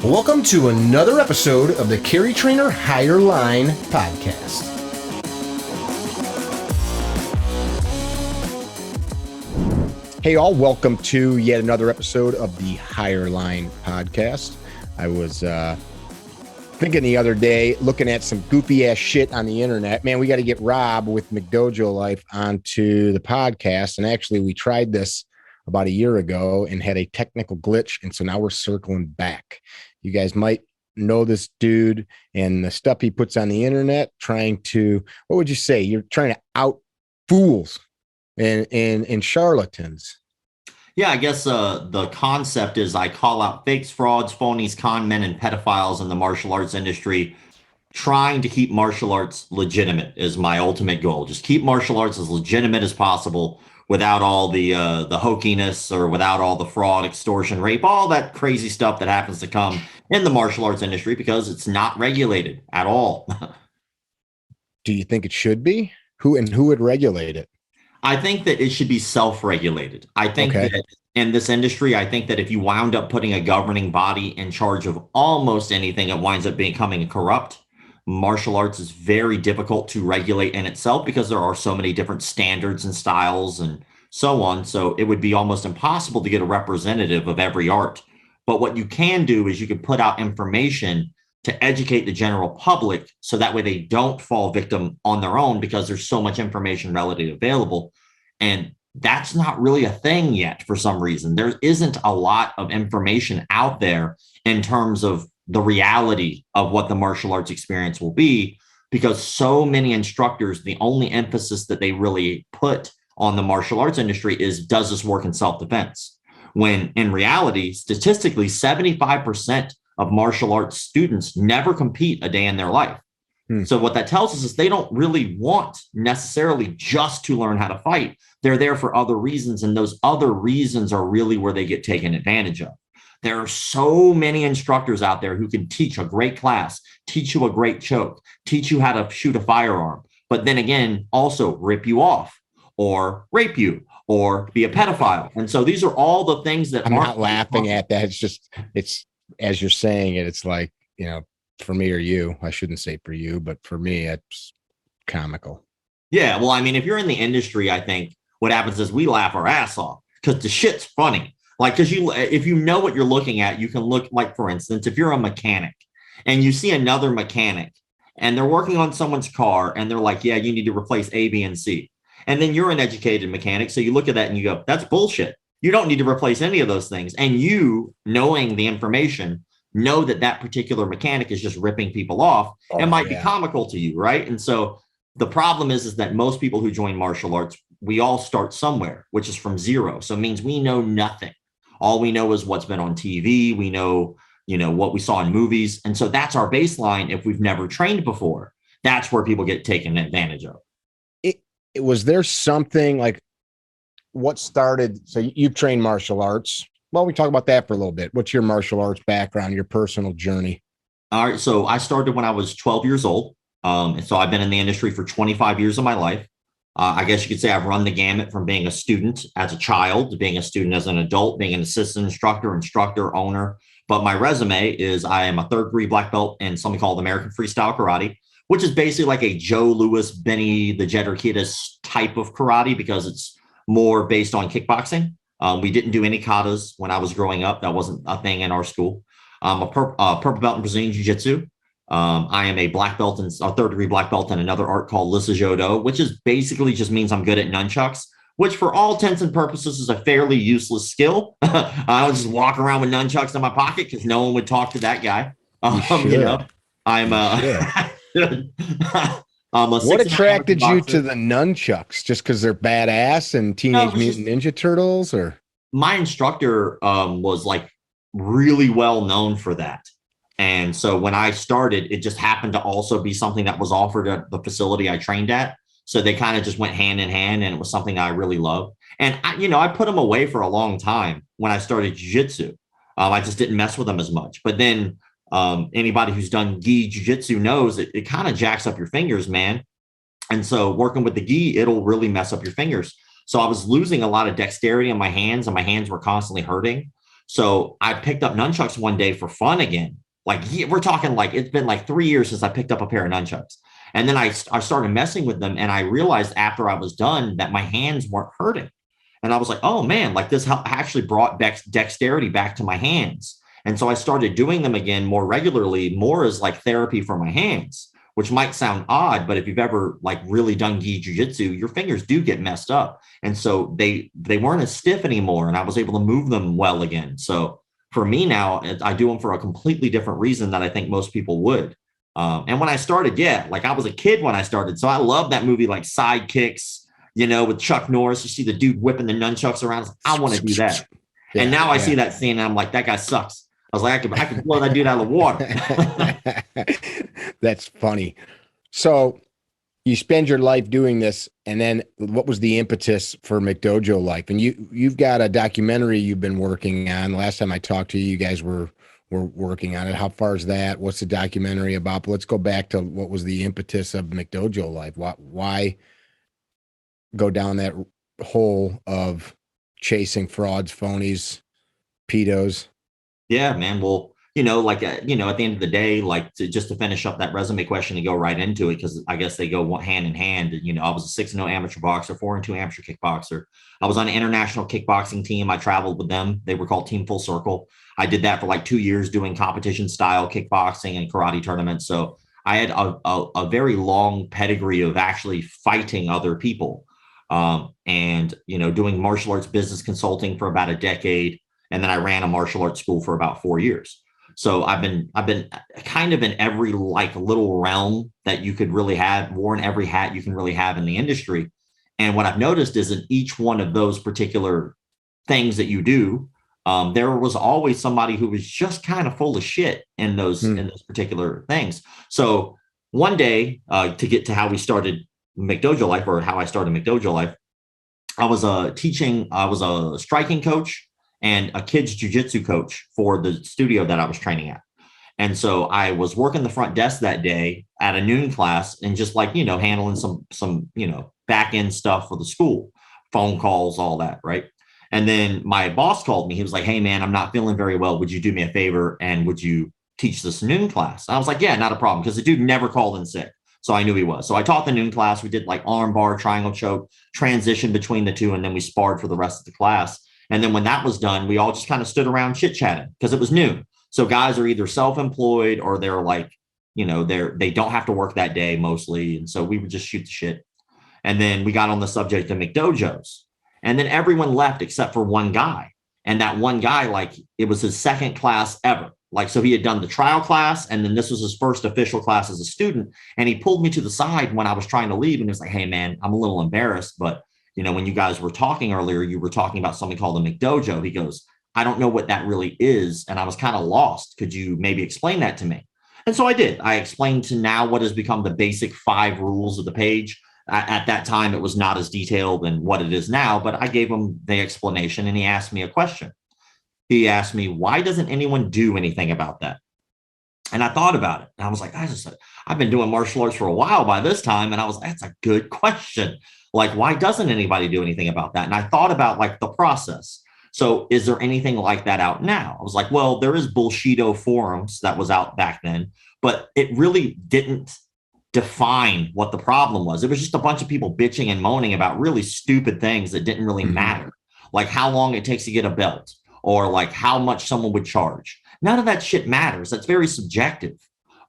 Welcome to another episode of the CarryTrainer Higher Line podcast. Hey all, welcome to yet another episode of the Higher Line podcast. I was thinking the other day, looking at some goofy ass shit on the internet. Man, we got to get Rob with McDojo Life onto the podcast. And actually, we tried this about a year ago and had a technical glitch. And so now we're circling back. You guys might know this dude and the stuff he puts on the internet, trying to, what would you say? You're trying to out fools and charlatans. Yeah, I guess the concept is I call out fakes, frauds, phonies, con men, and pedophiles in the martial arts industry. Trying to keep martial arts legitimate is my ultimate goal. Just keep martial arts as legitimate as possible without all the hokiness or without all the fraud, extortion, rape, all that crazy stuff that happens to come in the martial arts industry because it's not regulated at all. Do you think it should be? Who would regulate it? I think that it should be self-regulated. I think that in this industry, I think that if you wound up putting a governing body in charge of almost anything, it winds up becoming corrupt. Martial arts is very difficult to regulate in itself because there are so many different standards and styles and so on. So it would be almost impossible to get a representative of every art. But what you can do is you can put out information to educate the general public so that way they don't fall victim on their own because there's so much information readily available. And that's not really a thing yet for some reason. There isn't a lot of information out there in terms of the reality of what the martial arts experience will be, because so many instructors, the only emphasis that they really put on the martial arts industry is, does this work in self-defense? When in reality, statistically, 75% of martial arts students never compete a day in their life. So what that tells us is they don't really want necessarily just to learn how to fight. They're there for other reasons, and those other reasons are really where they get taken advantage of. There are so many instructors out there who can teach a great class, teach you a great choke, teach you how to shoot a firearm, but then again, also rip you off or rape you or be a pedophile. And so these are all the things that I'm not laughing at that. It's as you're saying it, it's like, for me or you, I shouldn't say for you, but for me, it's comical. Yeah. Well, I mean, if you're in the industry, I think what happens is we laugh our ass off because the shit's funny. Like, because if you know what you're looking at, you can look, like, for instance, if you're a mechanic and you see another mechanic and they're working on someone's car and they're like, yeah, you need to replace A, B, and C. And then you're an educated mechanic. So you look at that and you go, that's bullshit. You don't need to replace any of those things. And you, knowing the information, know that that particular mechanic is just ripping people off. It might be comical to you, right? And so the problem is that most people who join martial arts, we all start somewhere, which is from zero. So it means we know nothing. All we know is what's been on TV. We know, what we saw in movies. And so that's our baseline. If we've never trained before, that's where people get taken advantage of. Was there something like what started? So you've trained martial arts. Well, we talk about that for a little bit. What's your martial arts background, your personal journey? All right. So I started when I was 12 years old. And so I've been in the industry for 25 years of my life. I guess you could say I've run the gamut from being a student as a child to being a student as an adult, being an assistant instructor, owner. But my resume is I am a third-degree black belt in something called American Freestyle Karate, which is basically like a Joe Louis, Benny the Jet Urquidez type of karate because it's more based on kickboxing. We didn't do any katas when I was growing up. That wasn't a thing in our school. I'm a purple belt in Brazilian Jiu-Jitsu. I am a black belt and a third-degree black belt in another art called Judo, which is basically just means I'm good at nunchucks, which for all intents and purposes is a fairly useless skill. I don't just walk around with nunchucks in my pocket because no one would talk to that guy. I'm what attracted you to the nunchucks? Just because they're badass and Teenage Mutant Ninja Turtles, or my instructor was like really well known for that. And so when I started, it just happened to also be something that was offered at the facility I trained at. So they kind of just went hand in hand, and it was something I really loved. And I put them away for a long time when I started jiu-jitsu. I just didn't mess with them as much. But then anybody who's done gi jiu-jitsu knows it kind of jacks up your fingers, man. And so working with the gi, it'll really mess up your fingers. So I was losing a lot of dexterity in my hands, and my hands were constantly hurting. So I picked up nunchucks one day for fun again. Like we're talking like it's been like 3 years since I picked up a pair of nunchucks. And then I started messing with them, and I realized after I was done that my hands weren't hurting. And I was like, oh man, like this actually brought dexterity back to my hands. And so I started doing them again more regularly, more as like therapy for my hands, which might sound odd, but if you've ever like really done gi jiu-jitsu, your fingers do get messed up. And so they weren't as stiff anymore, and I was able to move them well again. So for me now, I do them for a completely different reason that I think most people would. And when I started, yeah, like I was a kid when I started. So I love that movie, like Sidekicks, with Chuck Norris. You see the dude whipping the nunchucks around. I want to do that. Yeah, and now I see that scene and I'm like, that guy sucks. I was like, I could blow that dude out of the water. That's funny. So you spend your life doing this, and then what was the impetus for McDojo Life? And you've got a documentary you've been working on. Last time I talked to you, you guys were working on it. How far is that? What's the documentary about? But let's go back to what was the impetus of McDojo Life. Why go down that hole of chasing frauds, phonies, pedos? Yeah, man. Well, at the end of the day, like just to finish up that resume question and go right into it, because I guess they go hand in hand. I was a 6-0 amateur boxer, 4-2 amateur kickboxer. I was on an international kickboxing team. I traveled with them. They were called Team Full Circle. I did that for like 2 years doing competition style kickboxing and karate tournaments. So I had a very long pedigree of actually fighting other people, and doing martial arts business consulting for about a decade. And then I ran a martial arts school for about 4 years. So I've been kind of in every like little realm that you could really have, worn every hat you can really have in the industry. And what I've noticed is in each one of those particular things that you do, there was always somebody who was just kind of full of shit in those particular things. So one day, to get to how we started McDojo Life, or how I started McDojo Life, I was a striking coach and a kids jiu-jitsu coach for the studio that I was training at. And so I was working the front desk that day at a noon class and just like, handling some back end stuff for the school, phone calls, all that. Right. And then my boss called me. He was like, hey man, I'm not feeling very well. Would you do me a favor? And would you teach this noon class? And I was like, yeah, not a problem. Because the dude never called in sick. So I knew he was. So I taught the noon class. We did like arm bar, triangle choke, transition between the two. And then we sparred for the rest of the class. And then when that was done, we all just kind of stood around chit-chatting because it was noon. So guys are either self-employed or they're like, they don't have to work that day mostly. And so we would just shoot the shit. And then we got on the subject of McDojos. And then everyone left except for one guy. And that one guy, like, it was his second class ever. Like, so he had done the trial class, and then this was his first official class as a student. And he pulled me to the side when I was trying to leave. And he was like, hey, man, I'm a little embarrassed, but when you guys were talking earlier, you were talking about something called a McDojo. He goes, I don't know what that really is. And I was kind of lost. Could you maybe explain that to me? And so I did. I explained to now what has become the basic 5 rules of the page. At that time, it was not as detailed than what it is now, but I gave him the explanation and he asked me a question. He asked me, why doesn't anyone do anything about that? And I thought about it. And I was like, I've been doing martial arts for a while by this time. And I was like, that's a good question. Like, why doesn't anybody do anything about that? And I thought about like the process. So is there anything like that out now? I was like, well, there is Bullshido Forums that was out back then, but it really didn't define what the problem was. It was just a bunch of people bitching and moaning about really stupid things that didn't really matter. Like how long it takes to get a belt or like how much someone would charge. None of that shit matters. That's very subjective.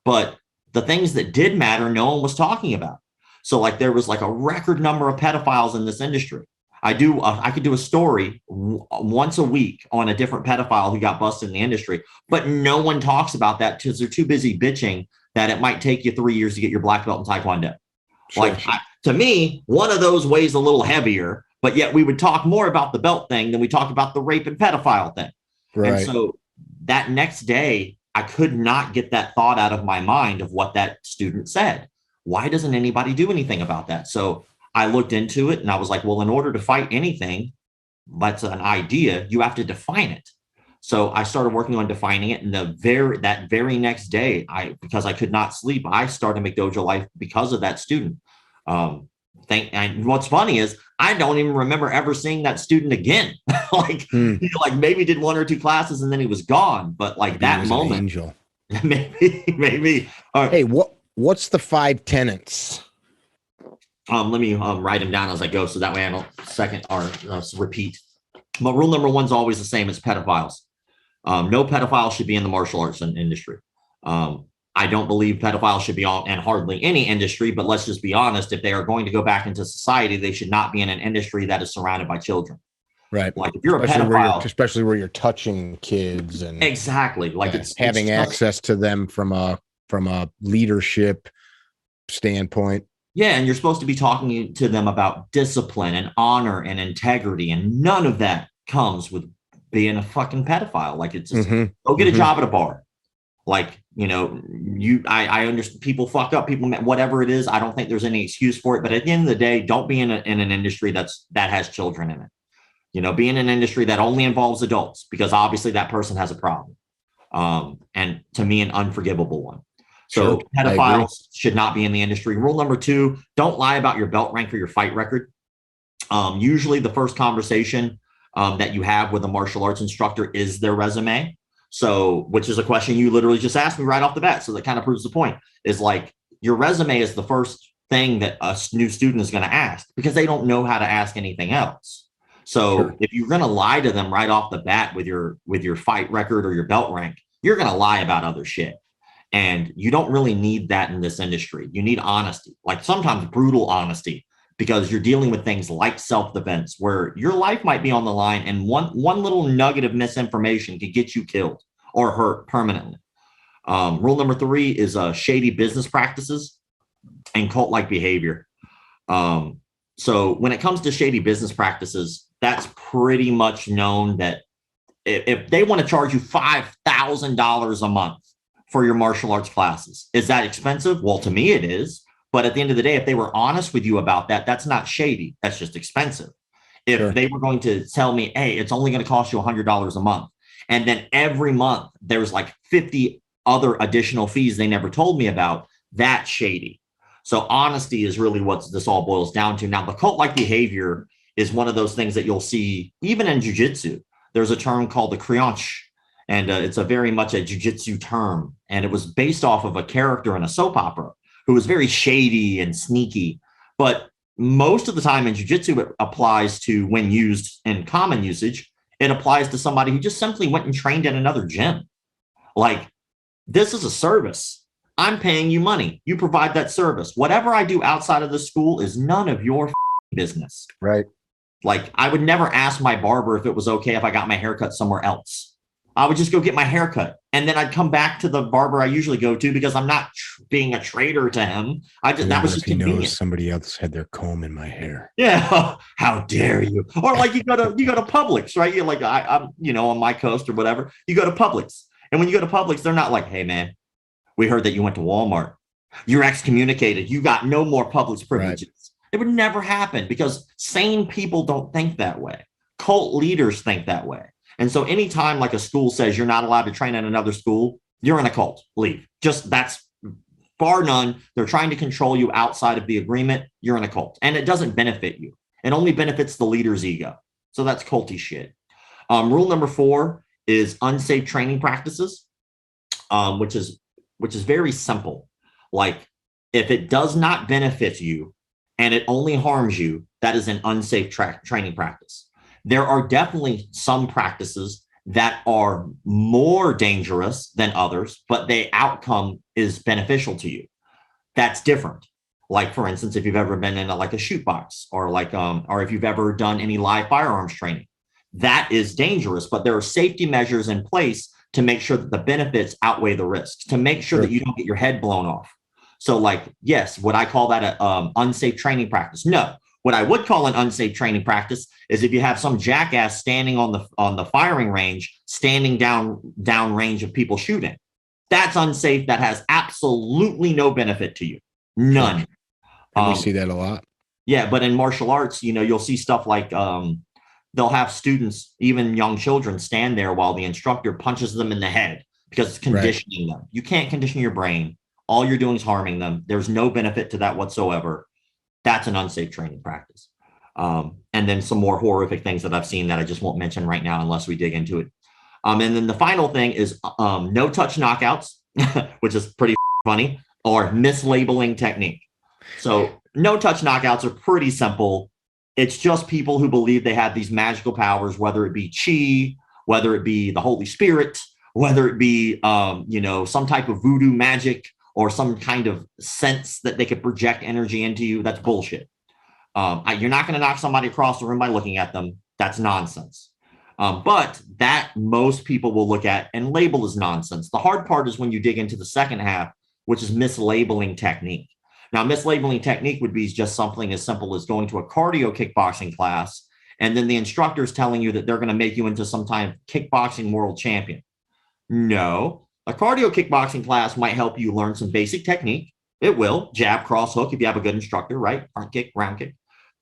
But the things that did matter, no one was talking about. So like there was like a record number of pedophiles in this industry. I could do a story once a week on a different pedophile who got busted in the industry, but no one talks about that because they're too busy bitching that it might take you 3 years to get your black belt in Taekwondo. Sure. Like to me, one of those weighs a little heavier, but yet we would talk more about the belt thing than we talk about the rape and pedophile thing. Right. And so that next day, I could not get that thought out of my mind of what that student said. Why doesn't anybody do anything about that? So I looked into it and I was like, well, in order to fight anything, that's an idea, you have to define it. So I started working on defining it. And that very next day, because I could not sleep, I started McDojo Life because of that student. And what's funny is I don't even remember ever seeing that student again. Like maybe did 1 or 2 classes and then he was gone. But like maybe that moment, an angel. maybe. Hey, what's the 5 tenets? Let me write them down as I go, so that way I don't repeat. But rule number 1 is always the same as pedophiles. No pedophile should be in the martial arts industry. I don't believe pedophiles should be in hardly any industry, but let's just be honest. If they are going to go back into society, they should not be in an industry that is surrounded by children. Right. Like if you're especially a pedophile, especially where you're touching kids and exactly like it's having access to them from a leadership standpoint. Yeah. And you're supposed to be talking to them about discipline and honor and integrity. And none of that comes with being a fucking pedophile. Like it's just go get a job at a bar. Like, you know, I understand people fuck up, people, whatever it is. I don't think there's any excuse for it. But at the end of the day, don't be in an industry that has children in it. You know, be in an industry that only involves adults, because obviously that person has a problem. And to me, an unforgivable one. So pedophiles should not be in the industry. Rule number 2, don't lie about your belt rank or your fight record. Usually the first conversation that you have with a martial arts instructor is their resume. So, which is a question you literally just asked me right off the bat. So that kind of proves the point, is like your resume is the first thing that a new student is going to ask, because they don't know how to ask anything else. So if you're going to lie to them right off the bat with your fight record or your belt rank, you're going to lie about other shit. And you don't really need that in this industry. You need honesty, like sometimes brutal honesty, because you're dealing with things like self-defense, where your life might be on the line and one little nugget of misinformation could get you killed or hurt permanently. Rule number 3 is shady business practices and cult-like behavior. So when it comes to shady business practices, that's pretty much known that if they want to charge you $5,000 a month for your martial arts classes, is that expensive? Well, to me it is. But at the end of the day, if they were honest with you about that, that's not shady. That's just expensive. If they were going to tell me, hey, it's only going to cost you $100 a month, and then every month there's like 50 other additional fees they never told me about, that's shady. So honesty is really what this all boils down to. Now, the cult-like behavior is one of those things that you'll see even in jiu-jitsu. There's a term called the crianche, and it's a very much a jiu-jitsu term. And it was based off of a character in a soap opera who was very shady and sneaky. But most of the time in jiu-jitsu, it applies to, when used in common usage, it applies to somebody who just simply went and trained at another gym. Like, this is a service. I'm paying you money. You provide that service. Whatever I do outside of the school is none of your business. Right. Like, I would never ask my barber if it was okay if I got my haircut somewhere else. I would just go get my haircut, and then I'd come back to the barber I usually go to, because I'm not being a traitor to him. That was just convenient. Knows somebody else had their comb in my hair. Yeah, how dare you? Or like you go to Publix, right? You're like, I'm on my coast or whatever. You go to Publix, and when you go to Publix, they're not like, hey man, we heard that you went to Walmart. You're excommunicated. You got no more Publix privileges. Right. It would never happen, because sane people don't think that way. Cult leaders think that way. And so anytime like a school says you're not allowed to train at another school, you're in a cult, leave. Just that's bar none. They're trying to control you outside of the agreement. You're in a cult, and it doesn't benefit you. It only benefits the leader's ego. So that's culty shit. Rule number 4 is unsafe training practices, which is very simple. Like, if it does not benefit you and it only harms you, that is an unsafe training practice. There are definitely some practices that are more dangerous than others, but the outcome is beneficial to you. That's different. Like, for instance, if you've ever been in a shoot box, or or if you've ever done any live firearms training, that is dangerous, but there are safety measures in place to make sure that the benefits outweigh the risks, to make sure that you don't get your head blown off. So yes, would I call that an unsafe training practice? No. What I would call an unsafe training practice is if you have some jackass standing on the firing range, standing down range of people shooting. That's unsafe. That has absolutely no benefit to you. None. And we see that a lot. Yeah, but in martial arts, you'll see stuff like they'll have students, even young children, stand there while the instructor punches them in the head, because it's conditioning them. You can't condition your brain. All you're doing is harming them. There's no benefit to that whatsoever. That's an unsafe training practice. And then some more horrific things that I've seen that I just won't mention right now unless we dig into it. And then the final thing is no touch knockouts, which is pretty funny, or mislabeling technique. So no touch knockouts are pretty simple. It's just people who believe they have these magical powers, whether it be chi, whether it be the Holy Spirit, whether it be, some type of voodoo magic or some kind of sense that they could project energy into you. That's bullshit. You're not going to knock somebody across the room by looking at them. That's nonsense. But that most people will look at and label as nonsense. The hard part is when you dig into the second half, which is mislabeling technique. Now, mislabeling technique would be just something as simple as going to a cardio kickboxing class, and then the instructor is telling you that they're going to make you into some kind of kickboxing world champion. No, a cardio kickboxing class might help you learn some basic technique. It will. Jab, cross, hook, if you have a good instructor, right? Front kick, round kick.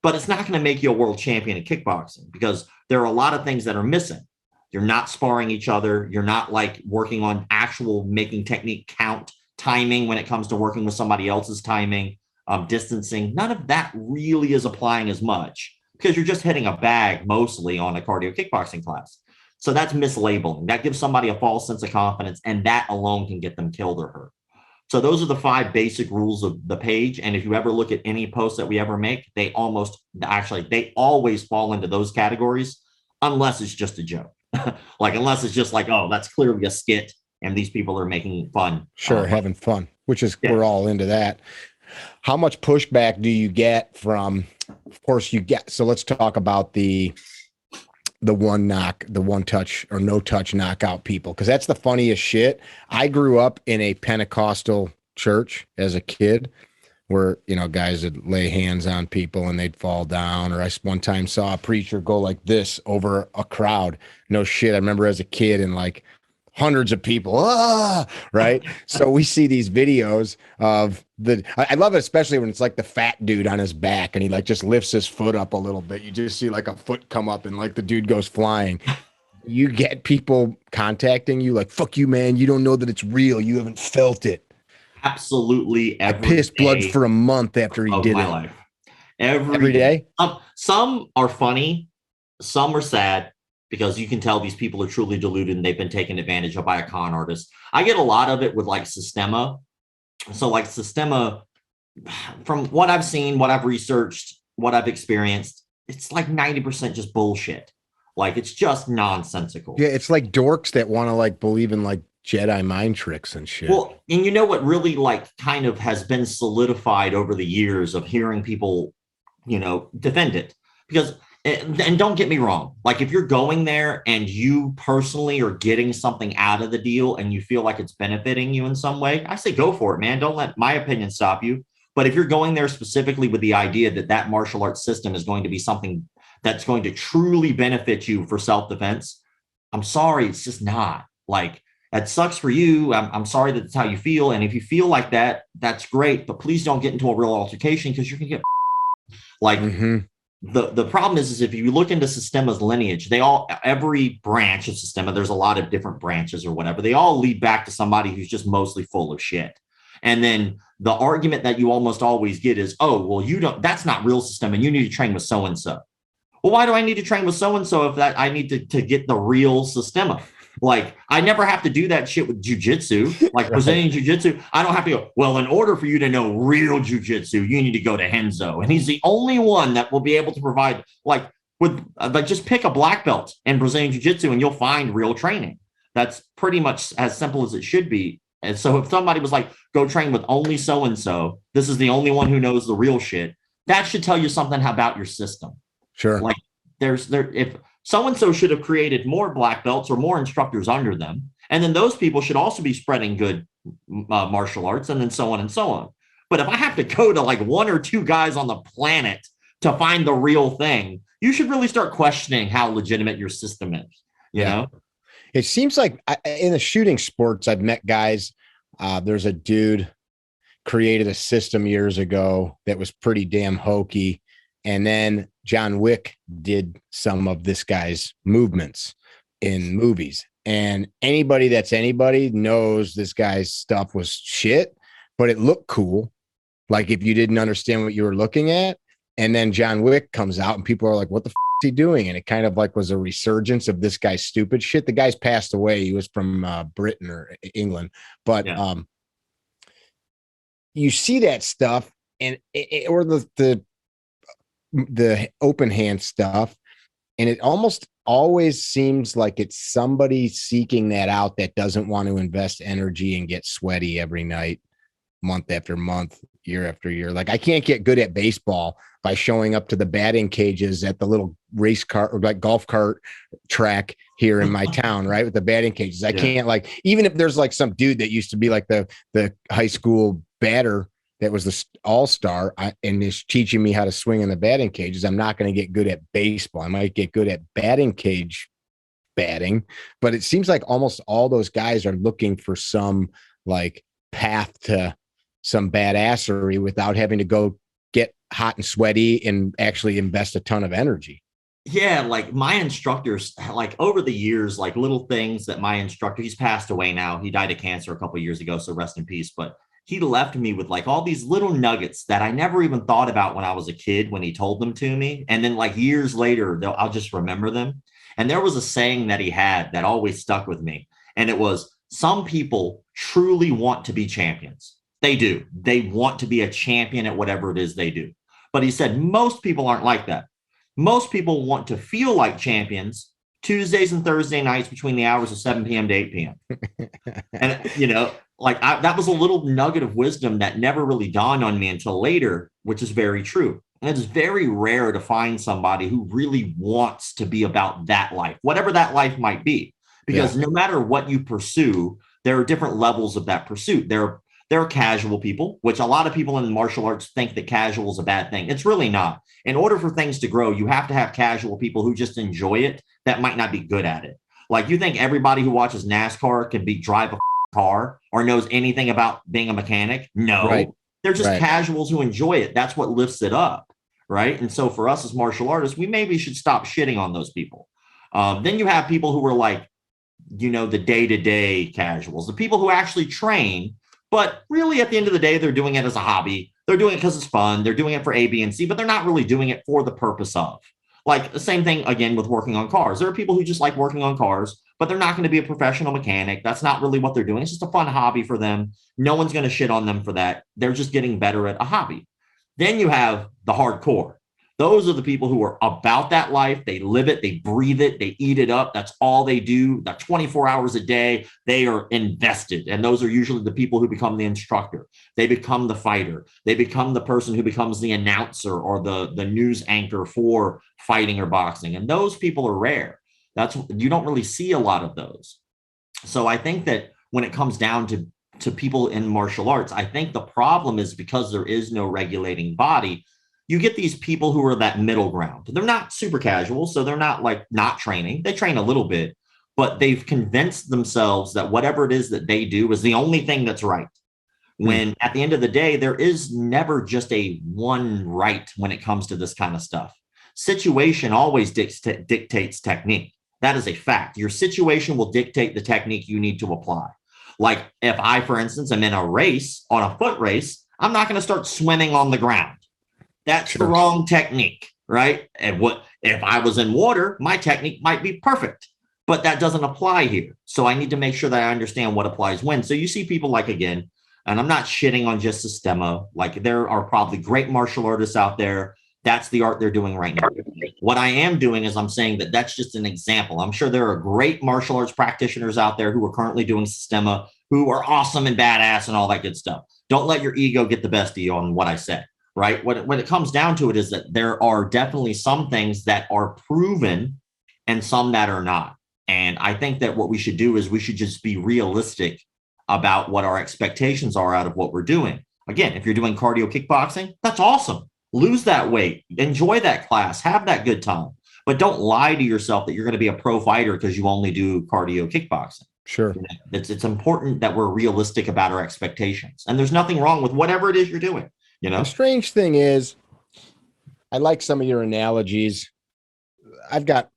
But it's not going to make you a world champion in kickboxing because there are a lot of things that are missing. You're not sparring each other. You're not like working on actual making technique count, timing when it comes to working with somebody else's timing, distancing. None of that really is applying as much because you're just hitting a bag mostly on a cardio kickboxing class. So that's mislabeling. That gives somebody a false sense of confidence, and that alone can get them killed or hurt. So those are the 5 basic rules of the page. And if you ever look at any posts that we ever make, they always fall into those categories, unless it's just a joke. Unless it's just like, oh, that's clearly a skit and these people are making fun. Sure, having fun, which is, we're all into that. How much pushback do you get from, of course so let's talk about the one touch or no touch knockout people, because that's the funniest shit. I grew up in a Pentecostal church as a kid where, guys would lay hands on people and they'd fall down. Or I one time saw a preacher go like this over a crowd. No shit. I remember as a kid and like hundreds of people, right? So we see these videos of I love it, especially when it's like the fat dude on his back and he like just lifts his foot up a little bit. You just see like a foot come up and like the dude goes flying. You get people contacting you like, fuck you, man. You don't know that it's real. You haven't felt it. Absolutely. I pissed blood for a month after he did it. Life. Every day. Some are funny. Some are sad, because you can tell these people are truly deluded and they've been taken advantage of by a con artist. I get a lot of it with like Systema. So like Systema, from what I've seen, what I've researched, what I've experienced, it's like 90% just bullshit. Like it's just nonsensical. Yeah, it's like dorks that want to like believe in like Jedi mind tricks and shit. Well, and you know what really like kind of has been solidified over the years of hearing people, defend it? Because and don't get me wrong, like if you're going there and you personally are getting something out of the deal and you feel like it's benefiting you in some way, I say go for it, man. Don't let my opinion stop you. But if you're going there specifically with the idea that martial arts system is going to be something that's going to truly benefit you for self-defense, I'm sorry, it's just not. Like, that sucks for you. I'm sorry that that's how you feel. And if you feel like that, that's great. But please don't get into a real altercation because you're going to get like... Mm-hmm. The problem is if you look into Systema's lineage, every branch of Systema, there's a lot of different branches or whatever. They all lead back to somebody who's just mostly full of shit. And then the argument that you almost always get is, oh, well, that's not real Systema. You need to train with so-and-so. Well, why do I need to train with so-and-so if I need to get the real Systema? Like, I never have to do that shit with jiu-jitsu, like Brazilian Jiu-Jitsu. I don't have to go, well, in order for you to know real jiu-jitsu, you need to go to Henzo. And he's the only one that will be able to provide, just pick a black belt in Brazilian Jiu-Jitsu and you'll find real training. That's pretty much as simple as it should be. And so if somebody was like, go train with only so-and-so, this is the only one who knows the real shit, that should tell you something about your system. Sure. Like, if so-and-so should have created more black belts or more instructors under them. And then those people should also be spreading good martial arts and then so on and so on. But if I have to go to like 1 or 2 guys on the planet to find the real thing, you should really start questioning how legitimate your system is, you know? It seems like in the shooting sports, I've met guys. There's a dude created a system years ago that was pretty damn hokey. And then John Wick did some of this guy's movements in movies. And anybody that's anybody knows this guy's stuff was shit, but it looked cool. Like if you didn't understand what you were looking at. And then John Wick comes out and people are like, what the is he doing? And it kind of like was a resurgence of this guy's stupid shit. The guy's passed away. He was from Britain or England. But you see that stuff and or the open hand stuff. And it almost always seems like it's somebody seeking that out that doesn't want to invest energy and get sweaty every night, month after month, year after year. Like I can't get good at baseball by showing up to the batting cages at the little race car or like golf cart track here in my town, right? With the batting cages. I can't, like, even if there's like some dude that used to be like the high school batter that was the all-star and is teaching me how to swing in the batting cages, I'm not going to get good at baseball. I might get good at batting cage batting, but it seems like almost all those guys are looking for some like path to some badassery without having to go get hot and sweaty and actually invest a ton of energy. Yeah, like my instructors, like over the years, like little things that my instructor, he's passed away now. He died of cancer a couple of years ago, so rest in peace. But he left me with like all these little nuggets that I never even thought about when I was a kid when he told them to me. And then like years later, I'll just remember them. And there was a saying that he had that always stuck with me. And it was, some people truly want to be champions. They do. They want to be a champion at whatever it is they do. But he said, most people aren't like that. Most people want to feel like champions Tuesdays and Thursday nights between the hours of 7 p.m. to 8 p.m. And, you know, like that was a little nugget of wisdom that never really dawned on me until later, which is very true. And it's very rare to find somebody who really wants to be about that life, whatever that life might be, because no matter what you pursue, there are different levels of that pursuit. There are casual people, which a lot of people in martial arts think that casual is a bad thing. It's really not. In order for things to grow, you have to have casual people who just enjoy it that might not be good at it. Like you think everybody who watches NASCAR can drive a car or knows anything about being a mechanic? No, right. They're just casuals who enjoy it. That's what lifts it up, right? And so for us as martial artists, we maybe should stop shitting on those people. Then you have people who are like, you know, the day-to-day casuals, the people who actually train, but really at the end of the day, they're doing it as a hobby. They're doing it because it's fun. They're doing it for A, B, and C, but they're not really doing it for the purpose of. Like the same thing, again, with working on cars. There are people who just like working on cars, but they're not going to be a professional mechanic. That's not really what they're doing. It's just a fun hobby for them. No one's going to shit on them for that. They're just getting better at a hobby. Then you have the hardcore. Those are the people who are about that life. They live it. They breathe it. They eat it up. That's all they do. That 24 hours a day, they are invested. And those are usually the people who become the instructor. They become the fighter. They become the person who becomes the announcer or the news anchor for fighting or boxing. And those people are rare. You don't really see a lot of those. So I think that when it comes down to people in martial arts, I think the problem is because there is no regulating body, you get these people who are that middle ground. They're not super casual, so they're not like not training. They train a little bit, but they've convinced themselves that whatever it is that they do is the only thing that's right. When at the end of the day, there is never just a one right when it comes to this kind of stuff. Situation always dictates technique. That is a fact. Your situation will dictate the technique you need to apply. Like if I, for instance, am in a race, on a foot race, I'm not going to start swimming on the ground. That's the wrong technique, right? And what if I was in water, my technique might be perfect, but that doesn't apply here. So I need to make sure that I understand what applies when. So you see people like, again, and I'm not shitting on just Sistema. Like there are probably great martial artists out there. That's the art they're doing right now. What I am doing is I'm saying that that's just an example. I'm sure there are great martial arts practitioners out there who are currently doing Sistema, who are awesome and badass and all that good stuff. Don't let your ego get the best of you on what I said. Right? When it comes down to it is that there are definitely some things that are proven and some that are not. And I think that what we should do is we should just be realistic about what our expectations are out of what we're doing. Again, if you're doing cardio kickboxing, that's awesome. Lose that weight, enjoy that class, have that good time. But don't lie to yourself that you're going to be a pro fighter because you only do cardio kickboxing. Sure. It's important that we're realistic about our expectations. And there's nothing wrong with whatever it is you're doing. You know, the strange thing is, I like some of your analogies. I've got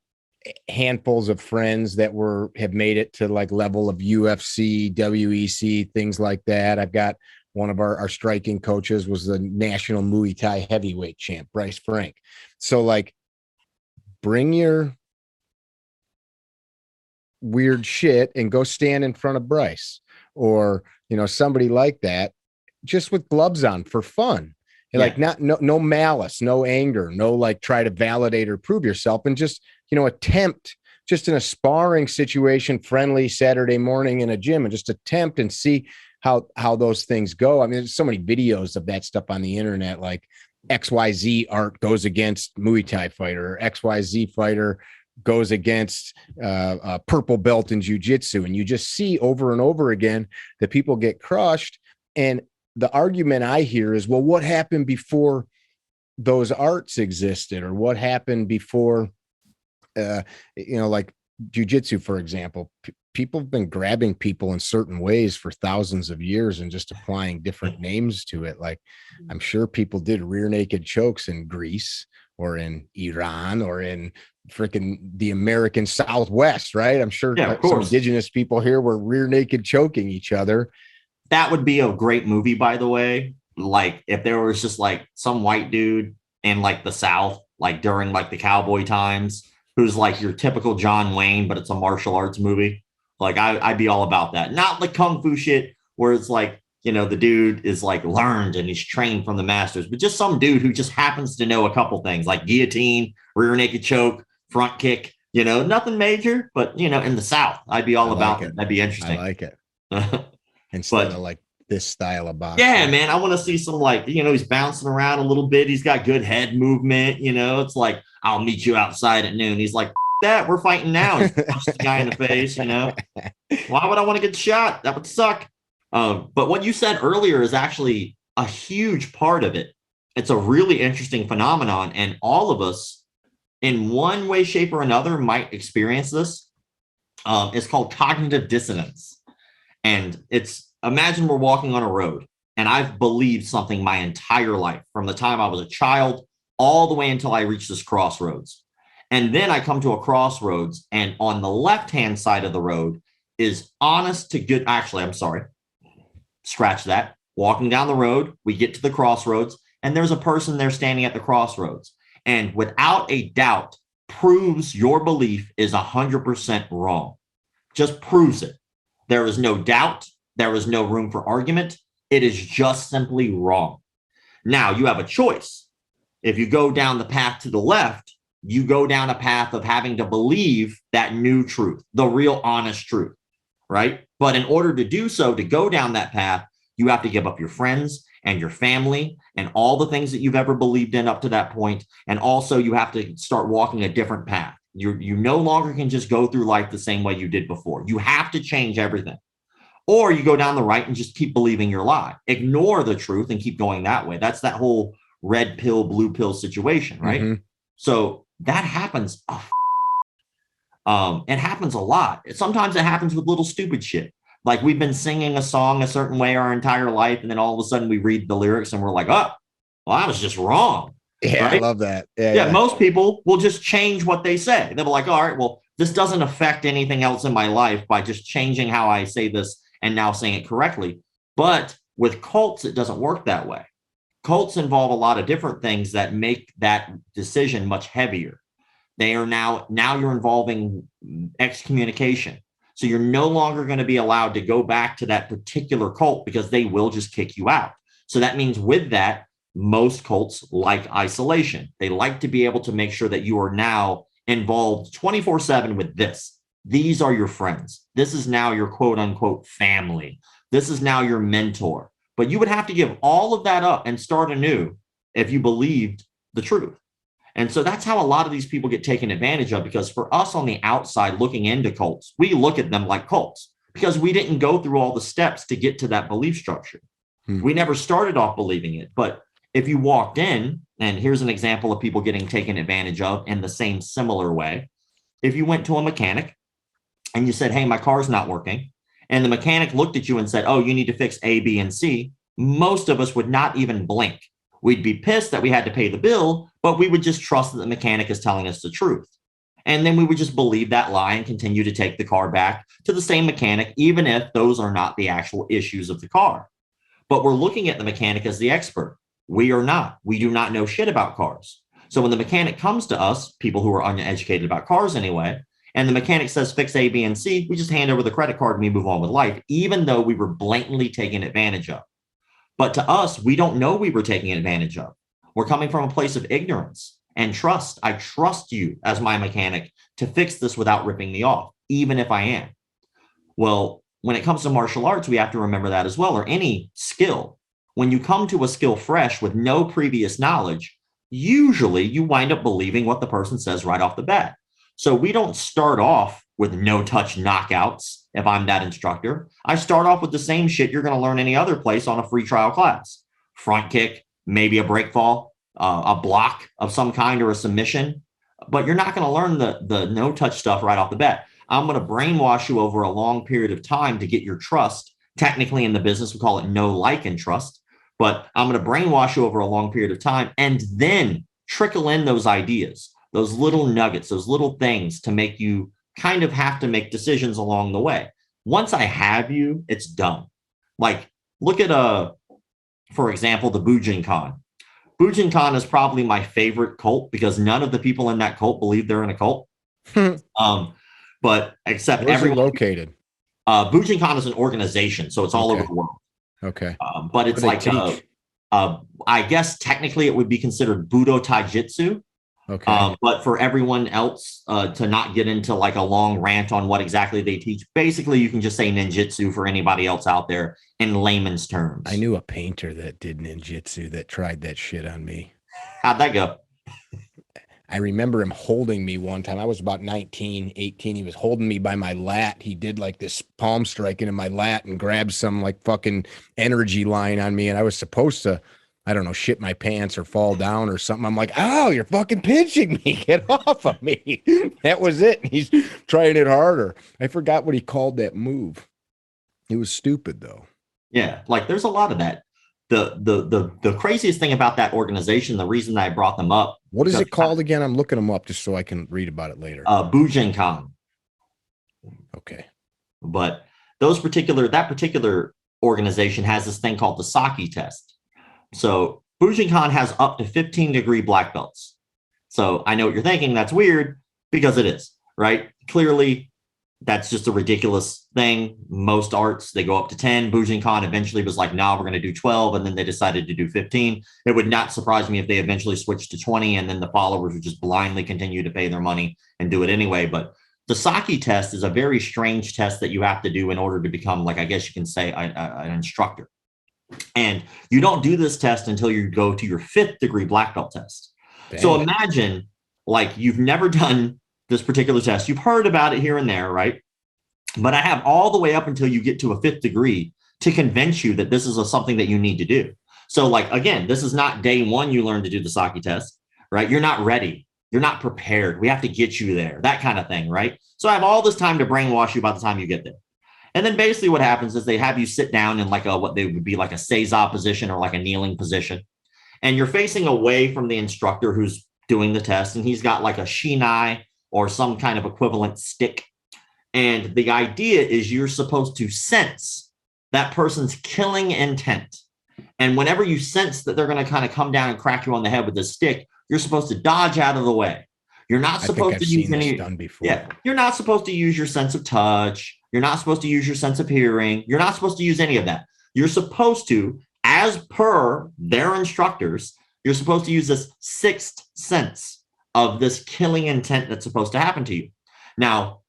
handfuls of friends that have made it to like level of UFC, WEC, things like that. I've got one of our striking coaches was the national Muay Thai heavyweight champ, Bryce Frank. So like, bring your weird shit and go stand in front of Bryce or, somebody like that, just with gloves on for fun. And like no malice, no anger, no like try to validate or prove yourself, and just, attempt just in a sparring situation, friendly Saturday morning in a gym, and just attempt and see how those things go. I mean, there's so many videos of that stuff on the internet, like XYZ art goes against Muay Thai fighter, or XYZ fighter goes against a purple belt in jiu-jitsu. And you just see over and over again that people get crushed. And the argument I hear is, well, what happened before those arts existed, or what happened before, like jiu-jitsu, for example. People have been grabbing people in certain ways for thousands of years and just applying different names to it. Like, I'm sure people did rear naked chokes in Greece or in Iran or in freaking the American Southwest, right? I'm sure some indigenous people here were rear naked choking each other. That would be a great movie, by the way. Like, if there was just like some white dude in like the South, like during like the cowboy times, who's like your typical John Wayne, but it's a martial arts movie. Like, I'd be all about that. Not like kung fu shit where it's like, the dude is like learned and he's trained from the masters, but just some dude who just happens to know a couple things like guillotine, rear naked choke, front kick, nothing major, but in the South, I'd be all about it. That'd be interesting. I like it. Instead of like this style of boxing. Yeah, man. I want to see some like, he's bouncing around a little bit. He's got good head movement. It's like, I'll meet you outside at noon. He's like, that we're fighting now. He's the guy in the face, Why would I want to get shot? That would suck. But what you said earlier is actually a huge part of it. It's a really interesting phenomenon. And all of us in one way, shape, or another might experience this. It's called cognitive dissonance. And imagine we're walking on a road and I've believed something my entire life from the time I was a child all the way until I reached this crossroads. And then I come to a crossroads, and on the left-hand side of the road is honest to good. Actually, I'm sorry. Scratch that. Walking down the road, we get to the crossroads, and there's a person there standing at the crossroads. And without a doubt, proves your belief is 100% wrong. Just proves it. There is no doubt. There is no room for argument. It is just simply wrong. Now, you have a choice. If you go down the path to the left, you go down a path of having to believe that new truth, the real honest truth, right? But in order to do so, to go down that path, you have to give up your friends and your family and all the things that you've ever believed in up to that point. And also you have to start walking a different path. You no longer can just go through life the same way you did before. You have to change everything. Or you go down the right and just keep believing your lie. Ignore the truth and keep going that way. That's that whole red pill, blue pill situation, right? Mm-hmm. So that happens. It happens a lot. Sometimes it happens with little stupid shit. Like we've been singing a song a certain way our entire life, and then all of a sudden we read the lyrics and we're like, oh, well, I was just wrong. Yeah, right? I love that. Yeah, most people will just change what they say. They'll be like, all right, well, this doesn't affect anything else in my life by just changing how I say this and now saying it correctly. But with cults, it doesn't work that way. Cults involve a lot of different things that make that decision much heavier. They are now you're involving excommunication. So you're no longer going to be allowed to go back to that particular cult because they will just kick you out. So that means with that, most cults like isolation. They like to be able to make sure that you are now involved 24/7 with this. These are your friends. This is now your quote unquote family. This is now your mentor. But you would have to give all of that up and start anew if you believed the truth. And so that's how a lot of these people get taken advantage of, because for us on the outside looking into cults, we look at them like cults because we didn't go through all the steps to get to that belief structure. We never started off believing it. But if you walked in, and here's an example of people getting taken advantage of in the same similar way. If you went to a mechanic and you said, hey, my car's not working, and the mechanic looked at you and said, oh, you need to fix A, B, and C, most of us would not even blink. We'd be pissed that we had to pay the bill, but we would just trust that the mechanic is telling us the truth. And then we would just believe that lie and continue to take the car back to the same mechanic, even if those are not the actual issues of the car. But we're looking at the mechanic as the expert. We are not. We do not know shit about cars. So when the mechanic comes to us, people who are uneducated about cars anyway, and the mechanic says fix A, B, and C, we just hand over the credit card and we move on with life, even though we were blatantly taken advantage of. But to us, we don't know we were taking advantage of. We're coming from a place of ignorance and trust. I trust you as my mechanic to fix this without ripping me off, even if I am. Well, when it comes to martial arts, we have to remember that as well, or any skill. When you come to a skill fresh with no previous knowledge, usually you wind up believing what the person says right off the bat. So we don't start off with no touch knockouts. If I'm that instructor, I start off with the same shit you're going to learn any other place on a free trial class. Front kick, maybe a break fall, a block of some kind or a submission, but you're not going to learn the no touch stuff right off the bat. I'm going to brainwash you over a long period of time to get your trust. Technically in the business, we call it know, like, and trust, but I'm going to brainwash you over a long period of time and then trickle in those ideas, those little nuggets, those little things to make you kind of have to make decisions along the way. Once I have you, it's done. Like, look at, for example, the Bujinkan. Bujinkan is probably my favorite cult because none of the people in that cult believe they're in a cult. But except Where's everyone it located? Bujinkan is an organization, so it's all over the world. Okay. But it's like, I guess technically it would be considered Budo Taijitsu. Okay. But for everyone else to not get into like a long rant on what exactly they teach, basically you can just say ninjutsu for anybody else out there in layman's terms. I knew a painter that did ninjutsu that tried that shit on me. How'd that go? I remember him holding me one time. I was about 19, 18. He was holding me by my lat. He did like this palm striking in my lat and grabbed some like fucking energy line on me. And I was supposed to, I don't know, shit my pants or fall down or something. I'm like, oh, you're fucking pinching me. Get off of me. That was it. He's trying it harder. I forgot what he called that move. It was stupid though. Yeah, like there's a lot of that. The craziest thing about that organization, the reason I brought them up. What is it called again? I'm looking them up just so I can read about it later. Bujinkan. Okay. But that particular organization has this thing called the Saki test. So Bujinkan has up to 15-degree black belts. So I know what you're thinking. That's weird because it is, right? Clearly, that's just a ridiculous thing. Most arts, they go up to 10. Bujinkan eventually was like, nah, we're going to do 12. And then they decided to do 15. It would not surprise me if they eventually switched to 20. And then the followers would just blindly continue to pay their money and do it anyway. But the Saki test is a very strange test that you have to do in order to become, like, I guess you can say, an instructor. And you don't do this test until you go to your 5th-degree black belt test. Dang. So imagine, like, you've never done this particular test. You've heard about it here and there, right? But I have all the way up until you get to a 5th degree to convince you that this is something that you need to do. So, like, again, this is not day one you learn to do the Saki test, right? You're not ready. You're not prepared. We have to get you there, that kind of thing, right? So I have all this time to brainwash you by the time you get there. And then basically what happens is they have you sit down in like what they would be like a seiza position or like a kneeling position. And you're facing away from the instructor who's doing the test. And he's got like a shinai or some kind of equivalent stick. And the idea is you're supposed to sense that person's killing intent. And whenever you sense that they're going to kind of come down and crack you on the head with this stick, you're supposed to dodge out of the way. You're not supposed to use any. Done before. Yeah, you're not supposed to use your sense of touch. You're not supposed to use your sense of hearing. You're not supposed to use any of that. You're supposed to, as per their instructors, you're supposed to use this 6th sense of this killing intent that's supposed to happen to you. Now,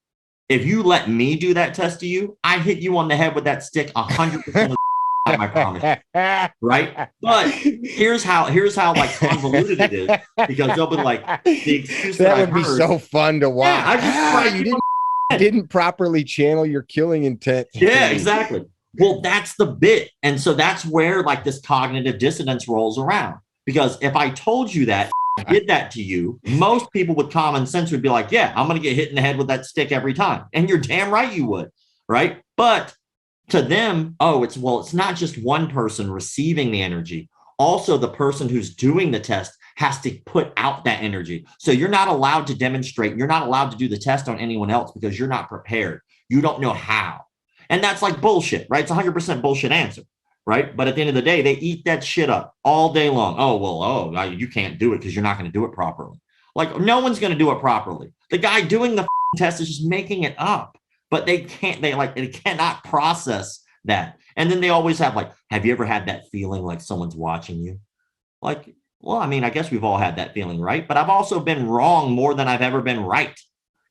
if you let me do that test to you, I hit you on the head with that stick 100% of the time, I promise. Right? But here's how like convoluted it is, because they'll be like, the excuse that would be so fun to watch. Yeah, you didn't properly channel your killing intent. Yeah, exactly. Well, that's the bit. And so that's where like this cognitive dissonance rolls around. Because if I told you that, did that to you, most people with common sense would be like, yeah, I'm going to get hit in the head with that stick every time. And you're damn right you would, right? But to them, it's not just one person receiving the energy. also the person who's doing the test has to put out that energy. So you're not allowed to demonstrate. You're not allowed to do the test on anyone else because you're not prepared. You don't know how. And that's like bullshit, right? It's 100% bullshit answer, right? But at the end of the day, they eat that shit up all day long. Oh, well, you can't do it because you're not going to do it properly. Like, no one's going to do it properly. The guy doing the test is just making it up, but they cannot process that. And then they always have like, have you ever had that feeling like someone's watching you? Like, well, I mean, I guess we've all had that feeling, right? But I've also been wrong more than I've ever been right.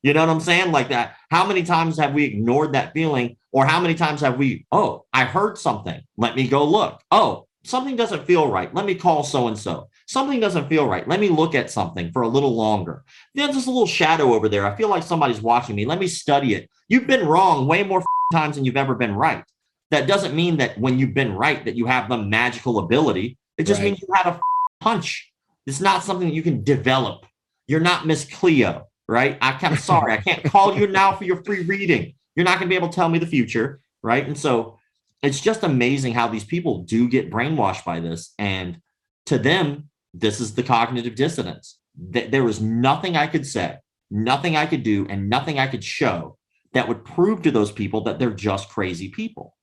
You know what I'm saying? Like that. How many times have we ignored that feeling? Or how many times have we, oh, I heard something. Let me go look. Oh, something doesn't feel right. Let me call so-and-so. Something doesn't feel right. Let me look at something for a little longer. There's just a little shadow over there. I feel like somebody's watching me. Let me study it. You've been wrong way more times than you've ever been right. That doesn't mean that when you've been right that you have the magical ability. It just means you had a punch. It's not something that you can develop. You're not Miss Cleo, right? I'm sorry. I can't call you now for your free reading. You're not going to be able to tell me the future, right? And so it's just amazing how these people do get brainwashed by this. And to them, this is the cognitive dissonance. There was nothing I could say, nothing I could do, and nothing I could show that would prove to those people that they're just crazy people.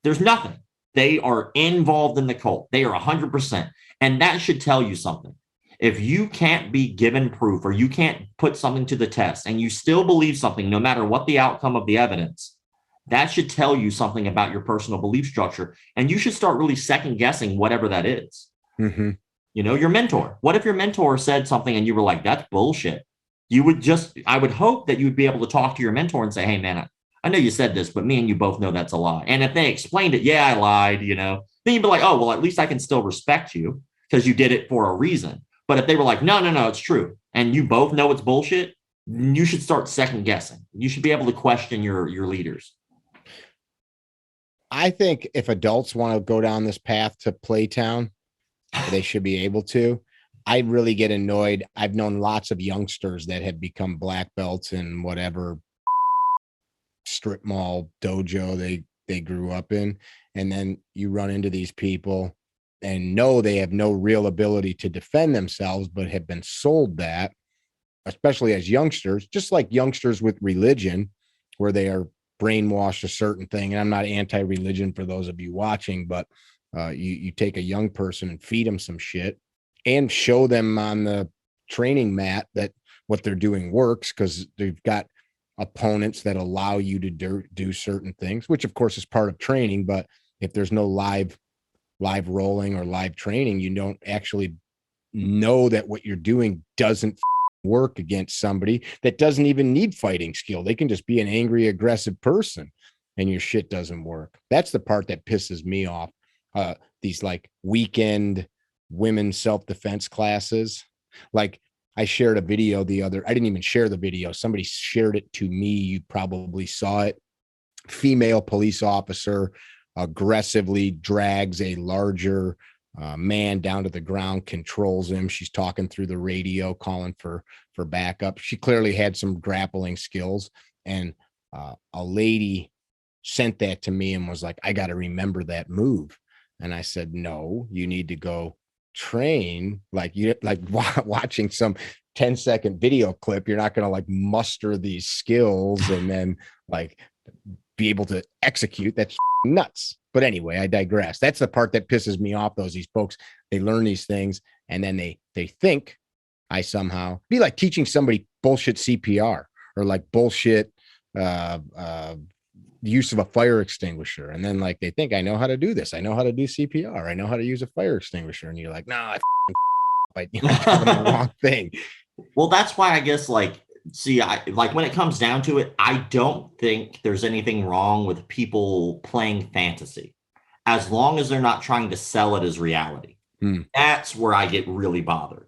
There's nothing. They are involved in the cult. They are 100%. And that should tell you something. If you can't be given proof or you can't put something to the test and you still believe something, no matter what the outcome of the evidence, that should tell you something about your personal belief structure. And you should start really second guessing whatever that is. Mm-hmm. You know, your mentor. What if your mentor said something and you were like, that's bullshit? I would hope that you would be able to talk to your mentor and say, hey, man, I know you said this, but me and you both know that's a lie. And if they explained it, yeah, I lied, then you'd be like, oh, well, at least I can still respect you because you did it for a reason. But if they were like, no, it's true, and you both know it's bullshit, you should start second guessing. You should be able to question your leaders. I think if adults want to go down this path to Playtown, they should be able to. I really get annoyed. I've known lots of youngsters that have become black belts in whatever strip mall dojo they grew up in. And then you run into these people and know they have no real ability to defend themselves, but have been sold that, especially as youngsters, just like youngsters with religion, where they are brainwashed a certain thing. And I'm not anti-religion for those of you watching, but you take a young person and feed them some shit and show them on the training mat that what they're doing works, because they've got opponents that allow you to do certain things, which of course is part of training. But if there's no live rolling or live training, you don't actually know that what you're doing doesn't work against somebody that doesn't even need fighting skill. They can just be an angry, aggressive person and your shit doesn't work. That's the part that pisses me off. These like weekend women's self-defense classes. Like I shared a video I didn't even share the video. Somebody shared it to me. You probably saw it. Female police officer aggressively drags a larger man down to the ground, controls him. She's talking through the radio, calling for backup. She clearly had some grappling skills. And a lady sent that to me and was like, I got to remember that move. And I said, no, you need to go train. Like watching some 10-second video clip. You're not going to like muster these skills and then like be able to execute. That's nuts. But anyway, I digress. That's the part that pisses me off. These folks, they learn these things and then they think I somehow be like teaching somebody bullshit CPR or like bullshit use of a fire extinguisher. And then like they think I know how to do this. I know how to do CPR. I know how to use a fire extinguisher. And you're like, no, I doing the wrong thing. Well, that's why I guess when it comes down to it, I don't think there's anything wrong with people playing fantasy as long as they're not trying to sell it as reality. That's where I get really bothered.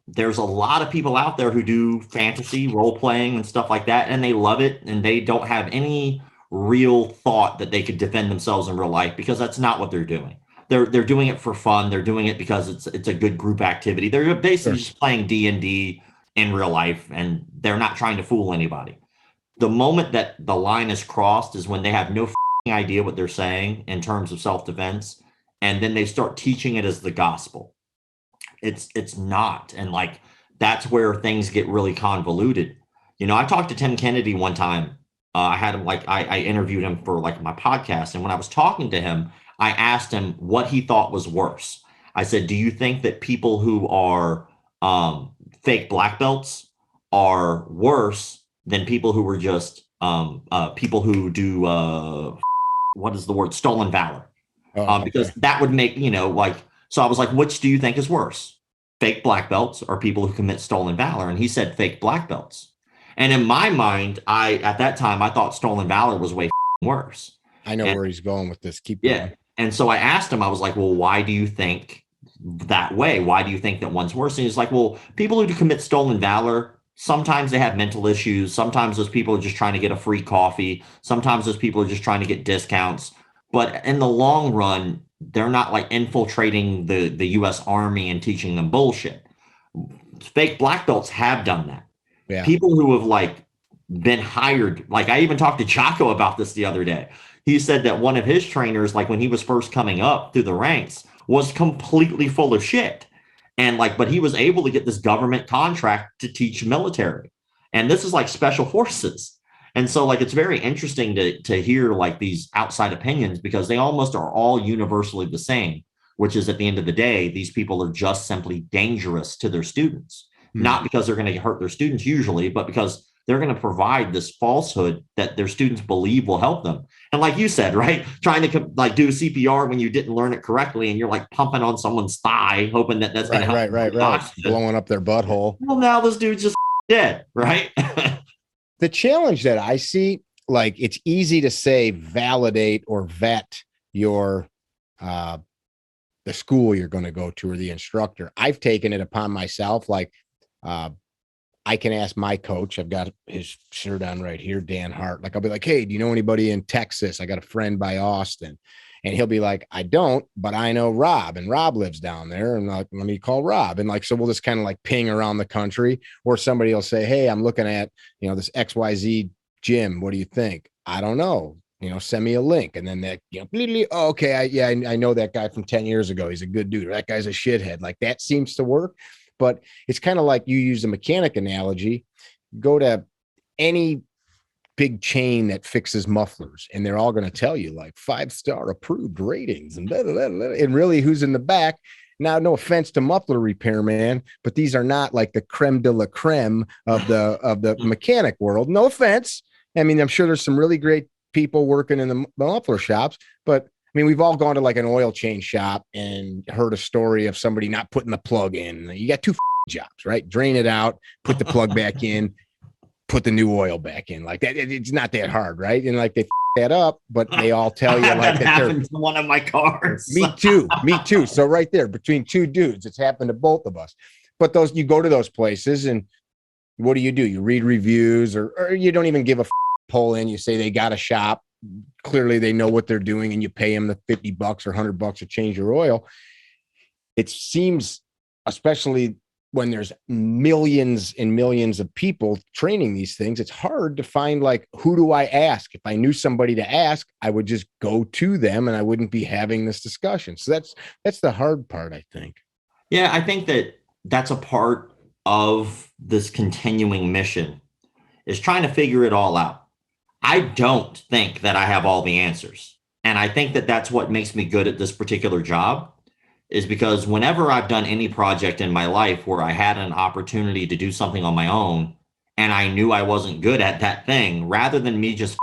There's a lot of people out there who do fantasy role playing and stuff like that, and they love it, and they don't have any real thought that they could defend themselves in real life because that's not what they're doing. They're doing it for fun. They're doing it because it's a good group activity. They're basically just playing D&D in real life, and they're not trying to fool anybody. The moment that the line is crossed is when they have no idea what they're saying in terms of self-defense, and then they start teaching it as the gospel. It's not. And like, that's where things get really convoluted. You know, I talked to Tim Kennedy one time. I had him, like, I interviewed him for like my podcast. And when I was talking to him, I asked him what he thought was worse. I said, do you think that people who are fake black belts are worse than people who were just people who do what is the word, stolen valor? Oh, Because okay. that would make, you know, like, so I was like, which do you think is worse? Fake black belts or people who commit stolen valor? And he said fake black belts. And in my mind, at that time, I thought stolen valor was way worse. I know And where he's going with this. Keep yeah. going. And so I asked him, I was like, well, why do you think that way? Why do you think that one's worse? And he's like, well, people who commit stolen valor, sometimes they have mental issues. Sometimes those people are just trying to get a free coffee. Sometimes those people are just trying to get discounts. But in the long run, they're not like infiltrating the US Army and teaching them bullshit. Fake black belts have done that. Yeah. People who have like been hired, like I even talked to Chaco about this the other day. He said that one of his trainers, like when he was first coming up through the ranks, was completely full of shit. And like, but he was able to get this government contract to teach military. And this is like special forces. And so like it's very interesting to hear like these outside opinions, because they almost are all universally the same, which is at the end of the day, these people are just simply dangerous to their students, not because they're going to hurt their students usually, but because they're going to provide this falsehood that their students believe will help them. And like you said, right, trying to like do CPR when you didn't learn it correctly, and you're like pumping on someone's thigh, hoping that that's going to help. Right. Blowing up their butthole. Well, now this dude's just dead, right? The challenge that I see, like, it's easy to say validate or vet your the school you're going to go to or the instructor. I've taken it upon myself, like I can ask my coach. I've got his shirt on right here, Dan Hart. Like, I'll be like, hey, do you know anybody in Texas? I got a friend by Austin. And he'll be like, I don't, but I know Rob, and Rob lives down there. And like, let me call Rob. And like, so we'll just kind of like ping around the country, or somebody will say, hey, I'm looking at, you know, this XYZ gym. What do you think? I don't know. You know, send me a link. And then that, you know, oh, okay. I know that guy from 10 years ago. He's a good dude. That guy's a shithead. Like, that seems to work. But it's kind of like, you use a mechanic analogy. Go to any big chain that fixes mufflers, and they're all going to tell you like 5-star approved ratings and blah, blah, blah, blah. And really, who's in the back? Now, no offense to muffler repairman, but these are not like the creme de la creme of the mechanic world. No offense. I mean, I'm sure there's some really great people working in the muffler shops, but I mean, we've all gone to like an oil change shop and heard a story of somebody not putting the plug in. You got two jobs, right? Drain it out, put the plug back in, put the new oil back in. Like that, it's not that hard, right? And like they that up, but they all tell you like that happened to one of my cars. Me too. So right there, between two dudes, it's happened to both of us. But those, you go to those places, and what do? You read reviews, or you don't even give a pull in. You say they got a shop. Clearly, they know what they're doing, and you pay them the $50 or $100 to change your oil. It seems, especially when there's millions and millions of people training these things, it's hard to find like, who do I ask? If I knew somebody to ask, I would just go to them and I wouldn't be having this discussion. So that's the hard part, I think. Yeah, I think that's a part of this continuing mission, is trying to figure it all out. I don't think that I have all the answers. And I think that that's what makes me good at this particular job, is because whenever I've done any project in my life where I had an opportunity to do something on my own and I knew I wasn't good at that thing, rather than me just,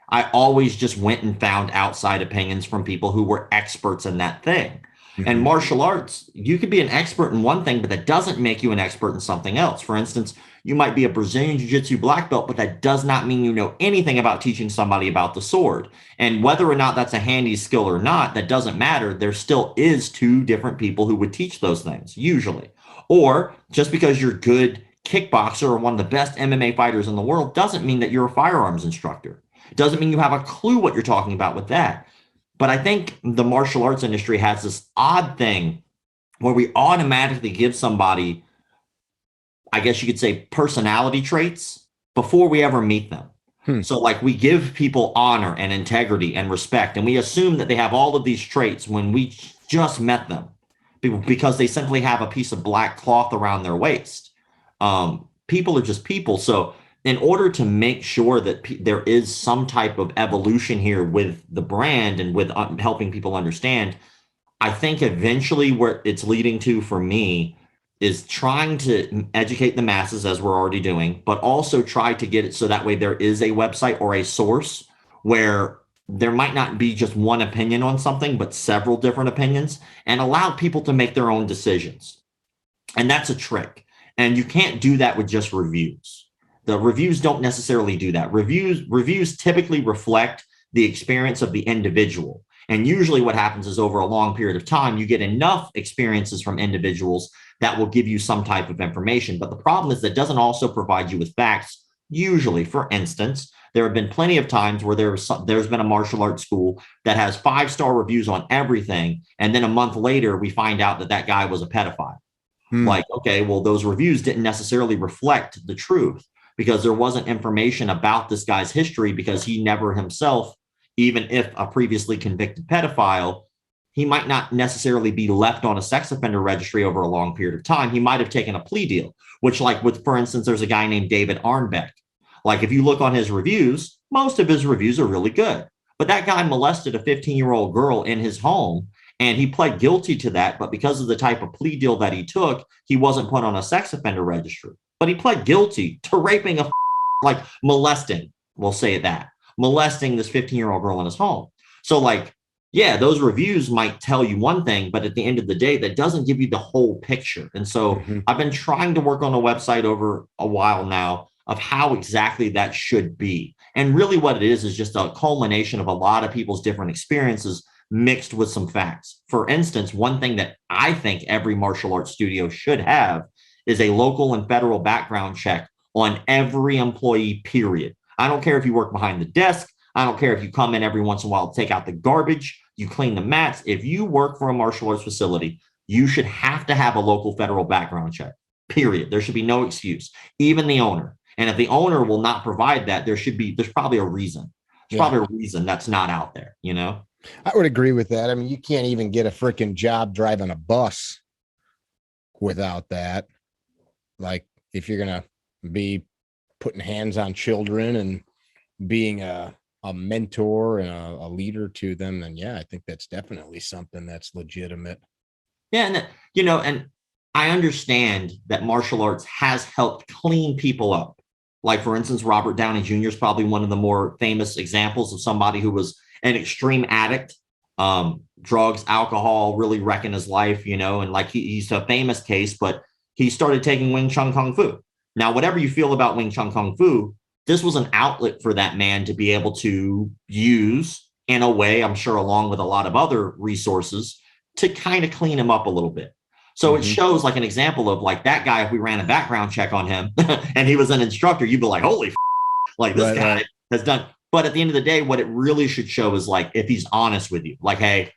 I always just went and found outside opinions from people who were experts in that thing. Mm-hmm. And martial arts, you could be an expert in one thing, but that doesn't make you an expert in something else. For instance, you might be a Brazilian Jiu-Jitsu black belt, but that does not mean you know anything about teaching somebody about the sword. And whether or not that's a handy skill or not, that doesn't matter. There still is two different people who would teach those things, usually. Or just because you're good kickboxer or one of the best MMA fighters in the world doesn't mean that you're a firearms instructor. It doesn't mean you have a clue what you're talking about with that. But I think the martial arts industry has this odd thing where we automatically give somebody, I guess you could say, personality traits before we ever meet them. So like we give people honor and integrity and respect, and we assume that they have all of these traits when we just met them because they simply have a piece of black cloth around their waist. People are just people. So in order to make sure that there is some type of evolution here with the brand and with helping people understand, I think eventually where it's leading to for me is trying to educate the masses as we're already doing, but also try to get it so that way there is a website or a source where there might not be just one opinion on something, but several different opinions, and allow people to make their own decisions. And that's a trick. And you can't do that with just reviews. The reviews don't necessarily do that. Reviews typically reflect the experience of the individual. And usually what happens is over a long period of time, you get enough experiences from individuals that will give you some type of information. But the problem is that doesn't also provide you with facts. Usually, for instance, there have been plenty of times where there's been a martial arts school that has 5-star reviews on everything. And then a month later, we find out that that guy was a pedophile. Like, okay, well, those reviews didn't necessarily reflect the truth because there wasn't information about this guy's history, because he never himself, even if a previously convicted pedophile, he might not necessarily be left on a sex offender registry over a long period of time. He might have taken a plea deal, which, like with, for instance, there's a guy named David Arnbeck. Like if you look on his reviews, most of his reviews are really good. But that guy molested a 15-year-old girl in his home, and he pled guilty to that. But because of the type of plea deal that he took, he wasn't put on a sex offender registry. But he pled guilty to raping like molesting, we'll say it that, molesting this 15-year-old girl in his home. So like, yeah, those reviews might tell you one thing, but at the end of the day, that doesn't give you the whole picture. And so I've been trying to work on a website over a while now of how exactly that should be. And really what it is just a culmination of a lot of people's different experiences mixed with some facts. For instance, one thing that I think every martial arts studio should have is a local and federal background check on every employee, period. I don't care if you work behind the desk. I don't care if you come in every once in a while to take out the garbage, you clean the mats. If you work for a martial arts facility, you should have to have a local federal background check, period. There should be no excuse, even the owner. And if the owner will not provide that, there's probably a reason. There's probably a reason that's not out there, you know? I would agree with that. I mean, you can't even get a freaking job driving a bus without that. Like if you're going to be putting hands on children and being a mentor and a leader to them, then yeah, I think that's definitely something that's legitimate. Yeah. And, you know, and I understand that martial arts has helped clean people up. Like, for instance, Robert Downey Jr. is probably one of the more famous examples of somebody who was an extreme addict, drugs, alcohol, really wrecking his life, you know, and like he's a famous case, but he started taking Wing Chun Kung Fu. Now, whatever you feel about Wing Chun Kung Fu, this was an outlet for that man to be able to use in a way, I'm sure, along with a lot of other resources to kind of clean him up a little bit. So it shows like an example of like that guy, if we ran a background check on him and he was an instructor, you'd be like, holy like this guy has done. But at the end of the day, what it really should show is like, if he's honest with you, like, hey,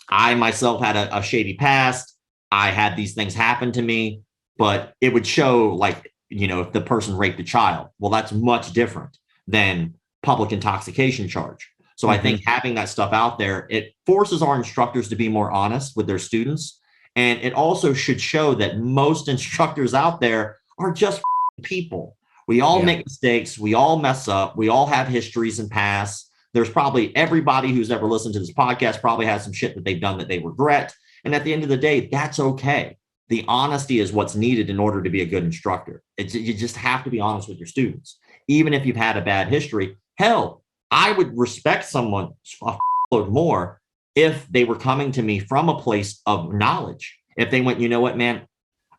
I myself had a shady past. I had these things happen to me, but it would show like, you know, if the person raped a child, well, that's much different than public intoxication charge. So I think having that stuff out there, it forces our instructors to be more honest with their students. And it also should show that most instructors out there are just people. We all make mistakes. We all mess up. We all have histories and pasts. There's probably everybody who's ever listened to this podcast probably has some shit that they've done that they regret. And at the end of the day, that's okay. The honesty is what's needed in order to be a good instructor. You just have to be honest with your students. Even if you've had a bad history, hell, I would respect someone a more if they were coming to me from a place of knowledge. If they went, you know what, man,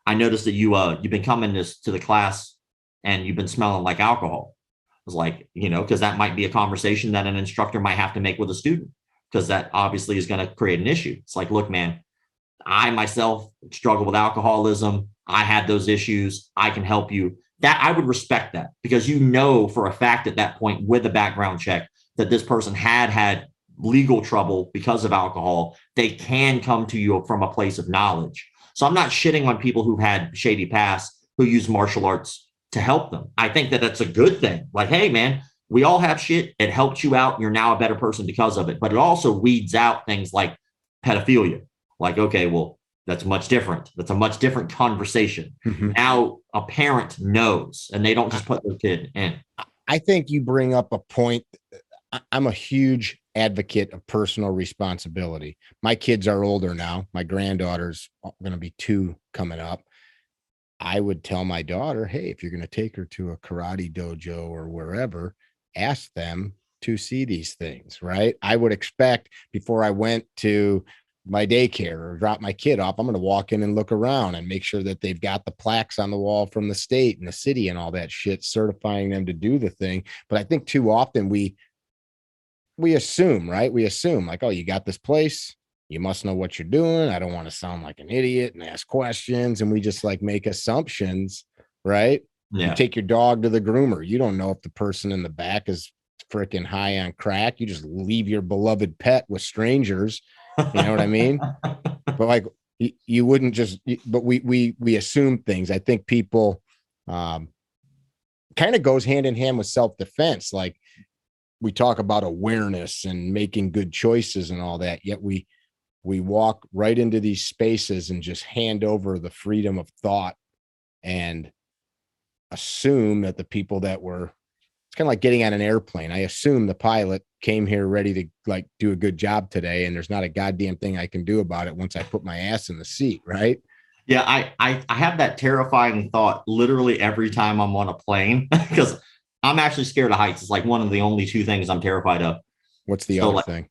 I noticed that you've been coming to the class and you've been smelling like alcohol. I was like, you know, because that might be a conversation that an instructor might have to make with a student, because that obviously is going to create an issue. It's like, look, man, I myself struggle with alcoholism. I had those issues. I can help you. That I would respect that, because you know for a fact at that point with a background check that this person had legal trouble because of alcohol. They can come to you from a place of knowledge. So I'm not shitting on people who've had shady pasts who use martial arts to help them. I think that that's a good thing. Like, hey, man, we all have shit. It helps you out. You're now a better person because of it. But it also weeds out things like pedophilia. Like, okay, well, that's much different. That's a much different conversation. Mm-hmm. Now a parent knows and they don't just put their kid in. I think you bring up a point. I'm a huge advocate of personal responsibility. My kids are older now. My granddaughter's going to be 2 coming up. I would tell my daughter, hey, if you're going to take her to a karate dojo or wherever, ask them to see these things, right? I would expect before I went to my daycare or drop my kid off, I'm going to walk in and look around and make sure that they've got the plaques on the wall from the state and the city and all that shit, certifying them to do the thing. But I think too often we assume, right? We assume like, oh, you got this place, you must know what you're doing. I don't want to sound like an idiot and ask questions. And we just like make assumptions, right? Yeah. You take your dog to the groomer. You don't know if the person in the back is freaking high on crack. You just leave your beloved pet with strangers. You know what I mean? But like you wouldn't just, but we assume things. I think people kind of goes hand in hand with self-defense. Like we talk about awareness and making good choices and all that, yet we walk right into these spaces and just hand over the freedom of thought and assume that the people that were, it's kind of like getting on an airplane. I assume the pilot came here ready to like do a good job today, and there's not a goddamn thing I can do about it once I put my ass in the seat, right? Yeah, I have that terrifying thought literally every time I'm on a plane because I'm actually scared of heights. It's like one of the only 2 things I'm terrified of. What's the other thing?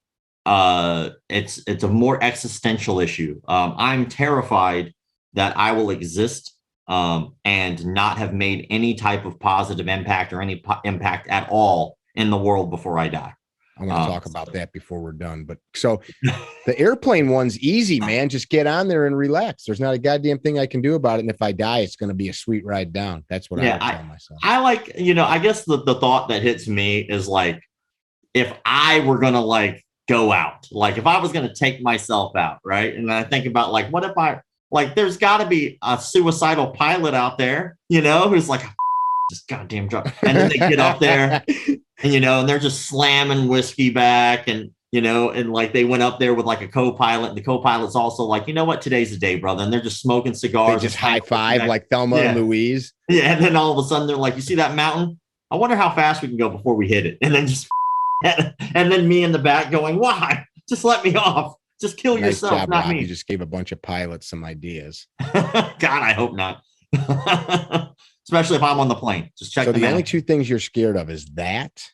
It's a more existential issue. I'm terrified that I will exist and not have made any type of positive impact or any impact at all in the world before I die. I want to talk about that before we're done. But so the airplane one's easy, man. Just get on there and relax. There's not a goddamn thing I can do about it. And if I die, it's going to be a sweet ride down. That's what I would tell myself. I like, I guess the thought that hits me is like, if I were going to like go out, like if I was going to take myself out, right? And I think about like, what if I, like, there's got to be a suicidal pilot out there, who's like, just goddamn drop. And then they get up there and, and they're just slamming whiskey back and, and like they went up there with like a co-pilot and the co-pilot's also like, you know what, today's the day, brother. And they're just smoking cigars. They just high five like Thelma and Louise. Yeah. And then all of a sudden they're like, you see that mountain? I wonder how fast we can go before we hit it. And then just, and then me in the back going, why? Just let me off. Just kill yourself, job, not Rob. me. You just gave a bunch of pilots some ideas. God, I hope not. Especially if I'm on the plane. Just check. So the only 2 things you're scared of is that.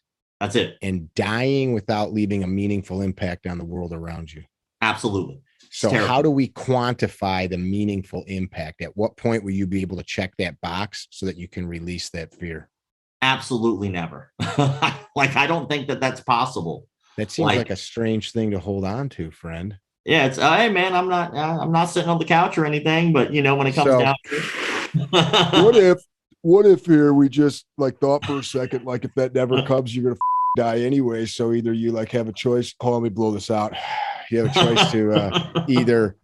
That's it. And dying without leaving a meaningful impact on the world around you. Absolutely. So how do we quantify the meaningful impact? At what point will you be able to check that box so that you can release that fear? Absolutely never. Like, I don't think that that's possible. That seems like a strange thing to hold on to, friend. Yeah, it's hey man, I'm not sitting on the couch or anything, but when it comes down to what if here we just like thought for a second, like if that never comes, you're gonna die anyway. So either you like have a choice. Let me blow this out. You have a choice to either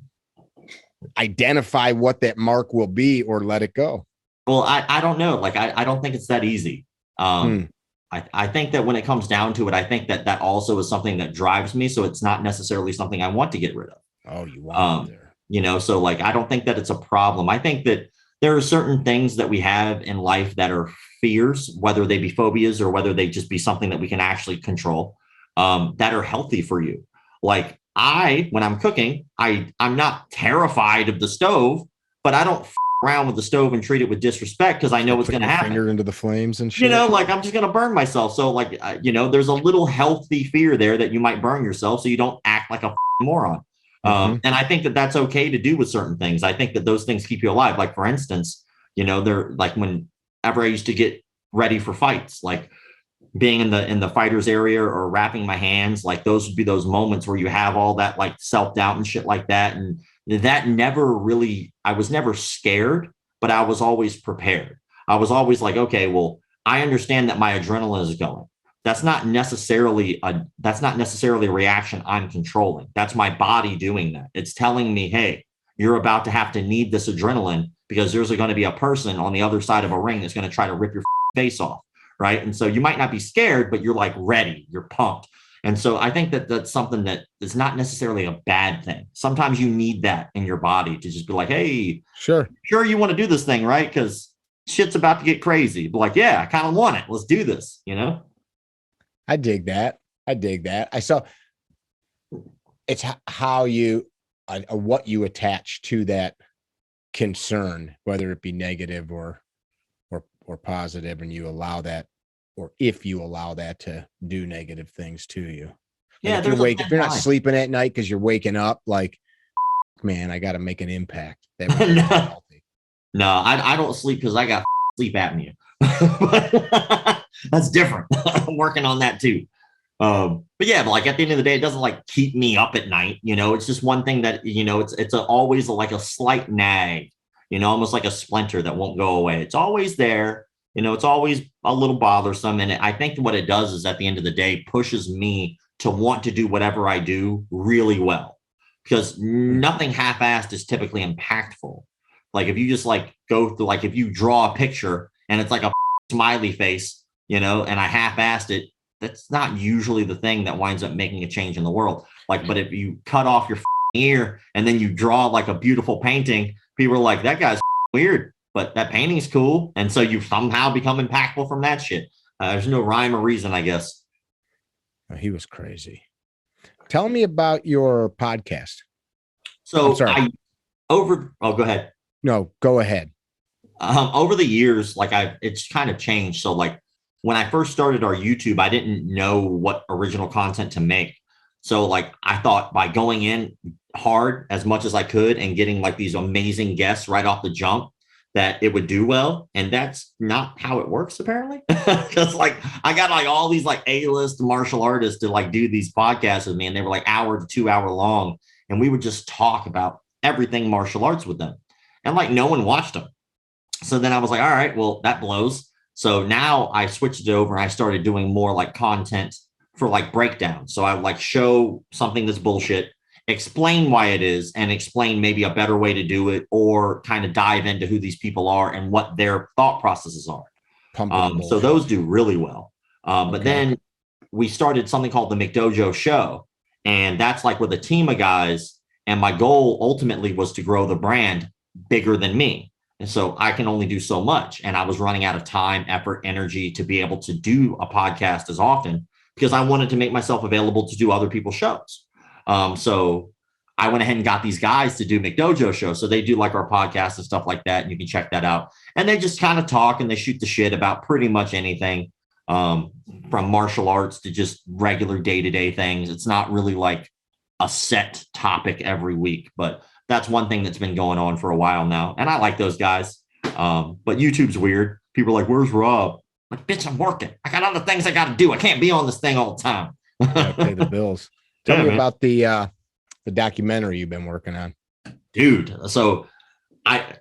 identify what that mark will be or let it go. Well, I don't know. Like I don't think it's that easy. I think that when it comes down to it, I think that also is something that drives me. So it's not necessarily something I want to get rid of. Oh, you want it there. So like, I don't think that it's a problem. I think that there are certain things that we have in life that are fears, whether they be phobias or whether they just be something that we can actually control, that are healthy for you. Like when I'm cooking, I'm not terrified of the stove, but I don't around with the stove and treat it with disrespect because I know what's going to happen. Finger into the flames and shit. Like I'm just going to burn myself. So like, there's a little healthy fear there that you might burn yourself so you don't act like a moron. And I think that that's okay to do with certain things. I think that those things keep you alive. Like for instance, they're like whenever I used to get ready for fights, like being in the fighter's area or wrapping my hands, like those would be those moments where you have all that like self-doubt and shit like that. And that never really, I was never scared, but I was always prepared. I was always like, okay, well, I understand that my adrenaline is going. That's not necessarily a reaction I'm controlling. That's my body doing that. It's telling me, hey, you're about to have to need this adrenaline because there's going to be a person on the other side of a ring that's going to try to rip your face off. right? And so you might not be scared, but you're like ready, you're pumped. And so I think that that's something that is not necessarily a bad thing. Sometimes you need that in your body to just be like, hey, sure you want to do this thing, right? Because shit's about to get crazy. But like, yeah, I kind of want it. Let's do this, you know? I dig that. I saw it's how you what you attach to that concern, whether it be negative or positive, and you allow that, or if you allow that to do negative things to you. Like Yeah, if you're not sleeping at night because you're waking up like, man, I got to make an impact. That would be healthy. No, I don't sleep because I got sleep apnea. That's different. I'm working on that too. But yeah, but like at the end of the day, it doesn't like keep me up at night. You know, it's just one thing that, you know, it's always like a slight nag, you know, almost like a splinter that won't go away. It's always there. You know, it's always a little bothersome. And I think what it does is at the end of the day pushes me to want to do whatever I do really well, because nothing half-assed is typically impactful. Like if you just like go through, like if you draw a picture and it's like a smiley face, you know, and I half-assed it, that's not usually the thing that winds up making a change in the world. Like, but if you cut off your ear and then you draw like a beautiful painting, people are like, that guy's weird, but that painting's cool. And so you somehow become impactful from that shit. There's no rhyme or reason, I guess. He was crazy. Tell me about your podcast. So go ahead. No, go ahead. Over the years, like it's kind of changed. So like when I first started our YouTube, I didn't know what original content to make. So like I thought by going in hard as much as I could and getting like these amazing guests right off the jump, that it would do well. And that's not how it works, apparently. Because like I got like all these like A-list martial artists to like do these podcasts with me, and they were like hour to 2 hour long. And we would just talk about everything martial arts with them. And like no one watched them. So then I was like, all right, well, that blows. So now I switched it over and I started doing more like content for like breakdown. So I would like show something that's bullshit, explain why it is, and explain maybe a better way to do it, or kind of dive into who these people are and what their thought processes are. So those do really well. But then we started something called the McDojo Show. And that's like with a team of guys. And my goal ultimately was to grow the brand bigger than me. And so I can only do so much. And I was running out of time, effort, energy to be able to do a podcast as often, because I wanted to make myself available to do other people's shows. So I went ahead and got these guys to do McDojo Show. So they do like our podcast and stuff like that. And you can check that out. And they just kind of talk and they shoot the shit about pretty much anything, from martial arts to just regular day-to-day things. It's not really like a set topic every week, but that's one thing that's been going on for a while now. And I like those guys. But YouTube's weird. People are like, where's Rob? I'm like, bitch, I'm working. I got other things I got to do. I can't be on this thing all the time. Pay the bills. Tell me about the documentary you've been working on. Dude, so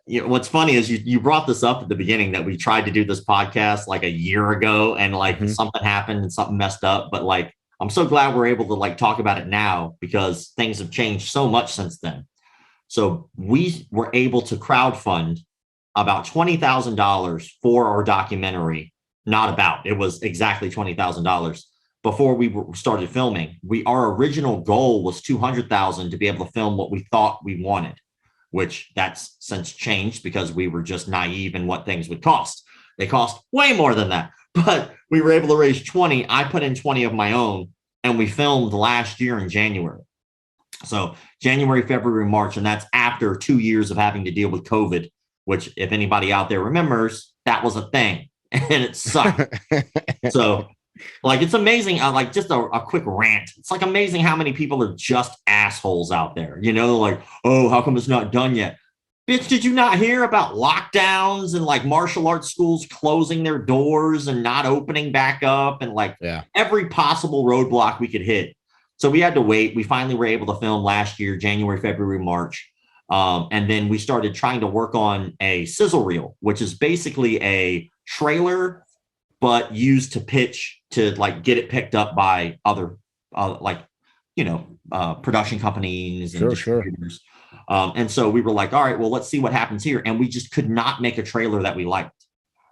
what's funny is you brought this up at the beginning that we tried to do this podcast like a year ago, and like something happened and something messed up. But like, I'm so glad we're able to like talk about it now, because things have changed so much since then. So we were able to crowdfund about $20,000 for our documentary. It was exactly $20,000 before we started filming. Our original goal was $200,000 to be able to film what we thought we wanted, which that's since changed because we were just naive in what things would cost. They cost way more than that, but we were able to raise 20. I put in 20 of my own, and we filmed last year in January. So January, February, March, and that's after 2 years of having to deal with COVID, which if anybody out there remembers, that was a thing and it sucked. So like, it's amazing. Like just a quick rant. It's like amazing how many people are just assholes out there, you know, like, oh, how come it's not done yet? Bitch, did you not hear about lockdowns and like martial arts schools closing their doors and not opening back up, and like every possible roadblock we could hit? So we had to wait. We finally were able to film last year, January, February, March. And then we started trying to work on a sizzle reel, which is basically a trailer, but used to pitch to like get it picked up by other production companies and distributors. And so we were like, all right, well, let's see what happens here. And we just could not make a trailer that we liked.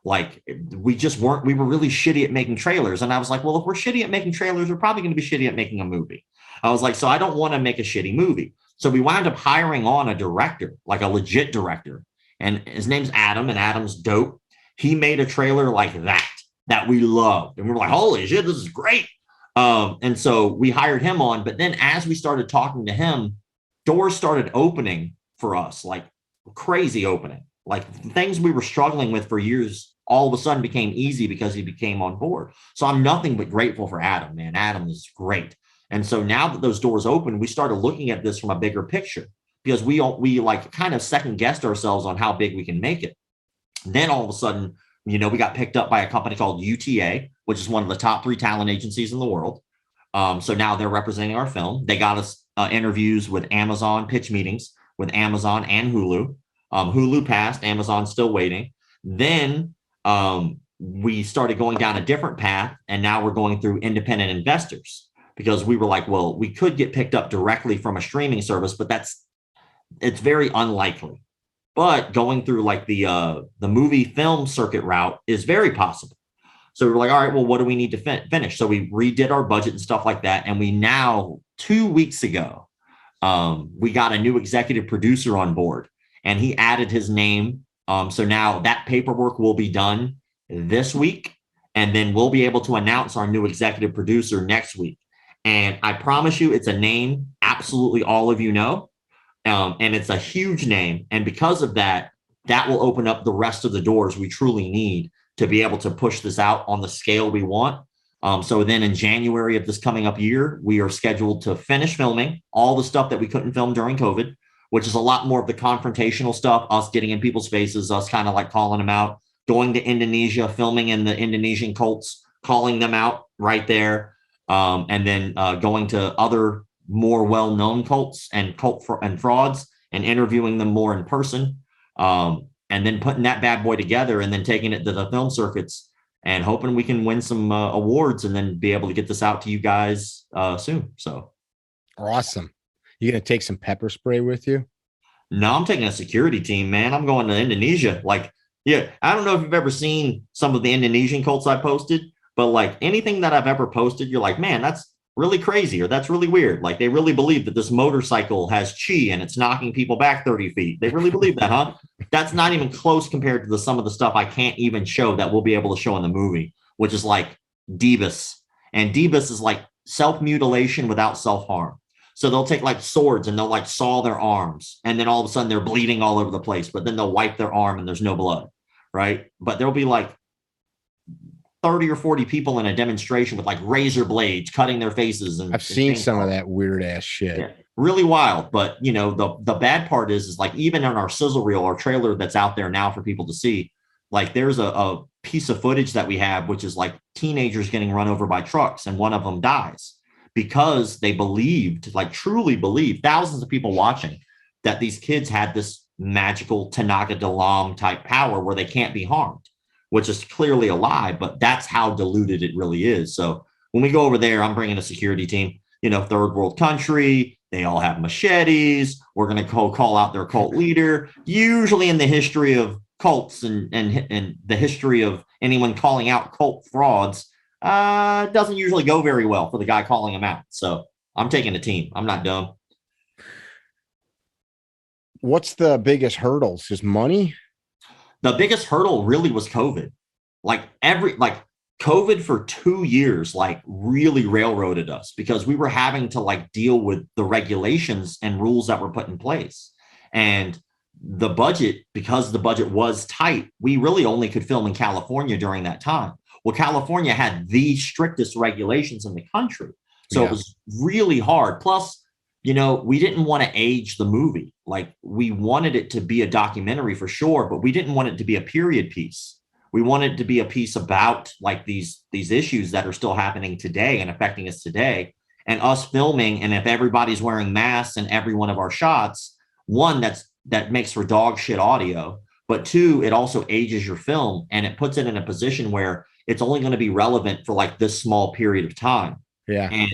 Like we just weren't, we were really shitty at making trailers. And I was like, well, if we're shitty at making trailers, we're probably going to be shitty at making a movie. I was like, so I don't want to make a shitty movie. So we wound up hiring on a director, like a legit director. And his name's Adam, and Adam's dope. He made a trailer like that we loved. And we were like, holy shit, this is great. And so we hired him on. But then as we started talking to him, doors started opening for us, like crazy opening. Like things we were struggling with for years all of a sudden became easy because he became on board. So I'm nothing but grateful for Adam, man. Adam is great. And so now that those doors open, we started looking at this from a bigger picture, because we like kind of second guessed ourselves on how big we can make it. Then all of a sudden, we got picked up by a company called UTA, which is one of the top 3 talent agencies in the world. So now they're representing our film. They got us interviews with Amazon, pitch meetings with Amazon and Hulu. Hulu passed, Amazon's still waiting. Then we started going down a different path, and now we're going through independent investors, because we were like, well, we could get picked up directly from a streaming service, but it's very unlikely. But going through like the movie film circuit route is very possible. So we're like, all right, well, what do we need to finish? So we redid our budget and stuff like that. And we now, 2 weeks ago, we got a new executive producer on board, and he added his name. So now that paperwork will be done this week, and then we'll be able to announce our new executive producer next week. And I promise you, it's a name absolutely all of you know. And it's a huge name. And because of that, that will open up the rest of the doors we truly need to be able to push this out on the scale we want. So then in January of this coming up year, we are scheduled to finish filming all the stuff that we couldn't film during COVID, which is a lot more of the confrontational stuff, us getting in people's faces, us kind of like calling them out, going to Indonesia, filming in the Indonesian cults, calling them out right there. And then going to other more well-known cults and frauds and interviewing them more in person, and then putting that bad boy together and then taking it to the film circuits and hoping we can win some awards and then be able to get this out to you guys soon. So awesome. You gonna take some pepper spray with you? No, I'm taking a security team, man. I'm going to Indonesia. Like, yeah, I don't know if you've ever seen some of the Indonesian cults I posted, but like anything that I've ever posted, you're like, man, that's really crazy, or that's really weird. Like they really believe that this motorcycle has chi and it's knocking people back 30 feet. They really believe that, huh? That's not even close compared to some of the stuff I can't even show that we'll be able to show in the movie, which is like Divas. And Divas is like self-mutilation without self-harm. So they'll take like swords and they'll like saw their arms, and then all of a sudden they're bleeding all over the place, but then they'll wipe their arm and there's no blood, right? But there'll be like 30 or 40 people in a demonstration with like razor blades cutting their faces. And I've seen some of that weird ass shit. Yeah, really wild. But the bad part is like even in our sizzle reel, our trailer that's out there now for people to see, like there's a piece of footage that we have, which is like teenagers getting run over by trucks, and one of them dies because they believed, like truly believed, thousands of people watching, that these kids had this magical Tanaga Dalam type power where they can't be harmed, which is clearly a lie, but that's how diluted it really is. So when we go over there, I'm bringing a security team, third world country, they all have machetes. We're going to call out their cult leader. Usually in the history of cults and the history of anyone calling out cult frauds, it doesn't usually go very well for the guy calling them out. So I'm taking a team. I'm not dumb. What's the biggest hurdles? Just money? The biggest hurdle really was COVID. COVID for 2 years, like really railroaded us, because we were having to like deal with the regulations and rules that were put in place. And the budget, because the budget was tight, we really only could film in California during that time. Well, California had the strictest regulations in the country. So It was really hard. Plus, we didn't want to age the movie. Like we wanted it to be a documentary for sure, but we didn't want it to be a period piece. We wanted it to be a piece about like these issues that are still happening today and affecting us today, and us filming. And if everybody's wearing masks in every one of our shots, one, that makes for dog shit audio, but two, it also ages your film and it puts it in a position where it's only going to be relevant for like this small period of time. Yeah. And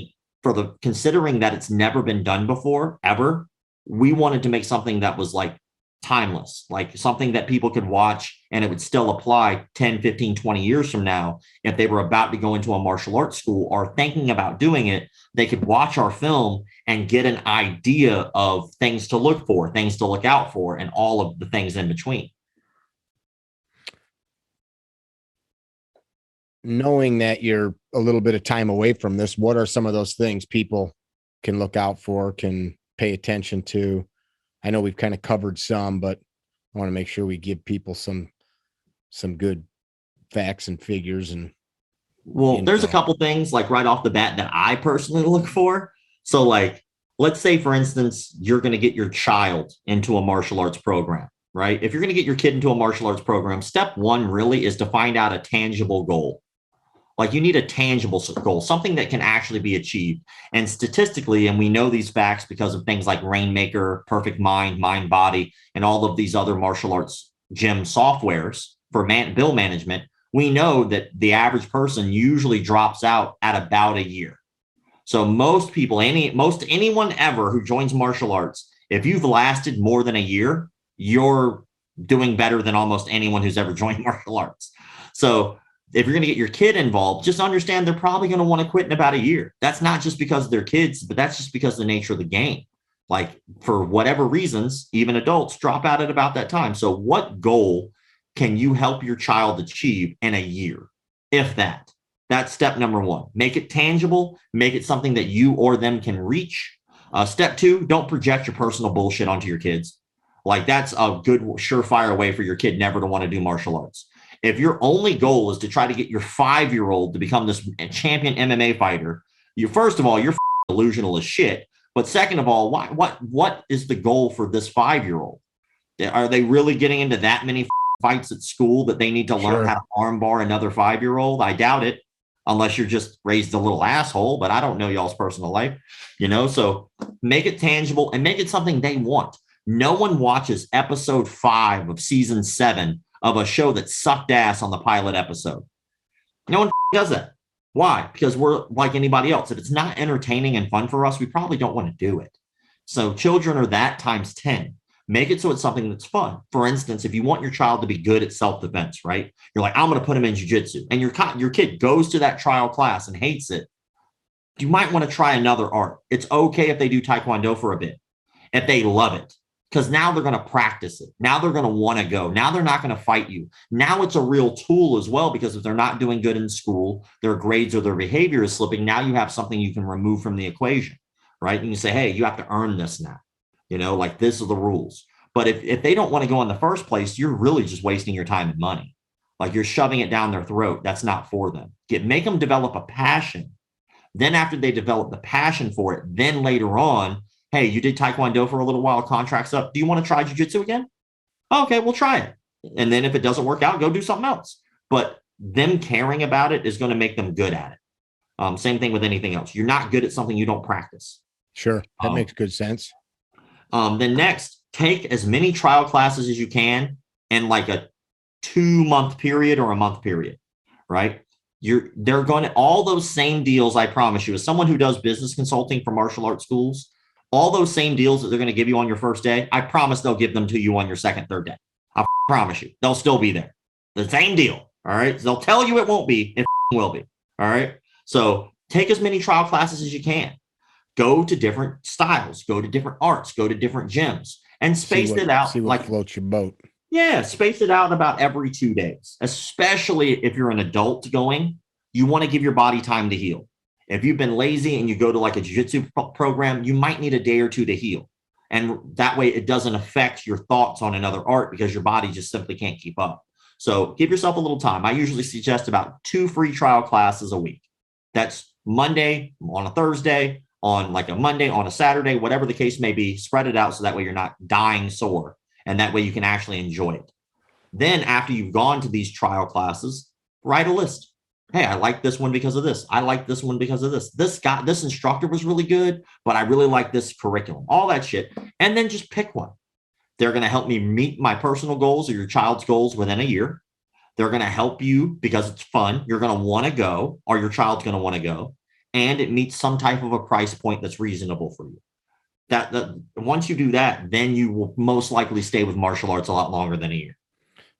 considering that it's never been done before, ever, we wanted to make something that was like timeless, like something that people could watch and it would still apply 10, 15, 20 years from now. If they were about to go into a martial arts school or thinking about doing it, they could watch our film and get an idea of things to look for, things to look out for, and all of the things in between. Knowing that you're a little bit of time away from this, what are some of those things people can look out for, can pay attention to? I know we've kind of covered some, but I want to make sure we give people some good facts and figures. And well, there's a couple things like right off the bat that I personally look for. So like, let's say, for instance, you're going to get your child into a martial arts program, right? If you're going to get your kid into a martial arts program, step one really is to find out a tangible goal. Like you need a tangible goal, something that can actually be achieved. And statistically, and we know these facts because of things like Rainmaker, Perfect Mind, Mind Body, and all of these other martial arts gym softwares for bill management, we know that the average person usually drops out at about a year. So most people, anyone ever who joins martial arts, if you've lasted more than a year, you're doing better than almost anyone who's ever joined martial arts. So if you're going to get your kid involved, just understand they're probably going to want to quit in about a year. That's not just because they're kids, but that's just because of the nature of the game. Like for whatever reasons, even adults drop out at about that time. So what goal can you help your child achieve in a year? If that, that's step number one. Make it tangible, make it something that you or them can reach. Step two, don't project your personal bullshit onto your kids. Like that's a good surefire way for your kid never to want to do martial arts. If your only goal is to try to get your 5-year-old to become this champion MMA fighter, first of all, you're delusional as shit. But second of all, what is the goal for this 5-year-old? Are they really getting into that many fights at school that they need to learn how to armbar another 5-year-old? I doubt it, unless you're just raised a little asshole, but I don't know y'all's personal life, so make it tangible and make it something they want. No one watches episode 5 of season 7 of a show that sucked ass on the pilot episode. No one does that. Why? Because we're like anybody else. If it's not entertaining and fun for us, we probably don't want to do it. So children are that times 10. Make it so it's something that's fun. For instance, if you want your child to be good at self-defense, right? You're like, I'm going to put him in jiu-jitsu. And your kid goes to that trial class and hates it. You might want to try another art. It's okay if they do Taekwondo for a bit, if they love it. Because now they're going to practice it. Now they're going to want to go. Now they're not going to fight you. Now it's a real tool as well, because if they're not doing good in school, their grades or their behavior is slipping. Now you have something you can remove from the equation, right? And you say, hey, you have to earn this now. Like this are the rules. But if they don't want to go in the first place, you're really just wasting your time and money. Like you're shoving it down their throat. That's not for them. Make them develop a passion. Then after they develop the passion for it, then later on, hey, you did Taekwondo for a little while, contract's up. Do you want to try jiu-jitsu again? Okay, we'll try it. And then if it doesn't work out, go do something else. But them caring about it is going to make them good at it. Same thing with anything else. You're not good at something you don't practice. Sure. That makes good sense. Then next, take as many trial classes as you can in like a 2-month period or a month period, right? They're going to all those same deals. I promise you, as someone who does business consulting for martial arts schools, all those same deals that they're going to give you on your first day, I promise they'll give them to you on your second, third day. I promise you, they'll still be there. The same deal. All right. They'll tell you it won't be, it will be. All right. So take as many trial classes as you can. Go to different styles, go to different arts, go to different gyms, and space it out. See what floats your boat. Yeah, space it out about every 2 days, especially if you're an adult going. You want to give your body time to heal. If you've been lazy and you go to like a jiu-jitsu program, you might need a day or two to heal. And that way it doesn't affect your thoughts on another art because your body just simply can't keep up. So give yourself a little time. I usually suggest about 2 free trial classes a week. That's Monday on a Thursday, on like a Monday, on a Saturday, whatever the case may be. Spread it out so that way you're not dying sore. And that way you can actually enjoy it. Then after you've gone to these trial classes, write a list. Hey, I like this one because of this. I like this one because of this. This instructor was really good, but I really like this curriculum, all that shit. And then just pick one. They're going to help me meet my personal goals or your child's goals within a year. They're going to help you because it's fun. You're going to want to go, or your child's going to want to go. And it meets some type of a price point that's reasonable for you. that once you do that, then you will most likely stay with martial arts a lot longer than a year.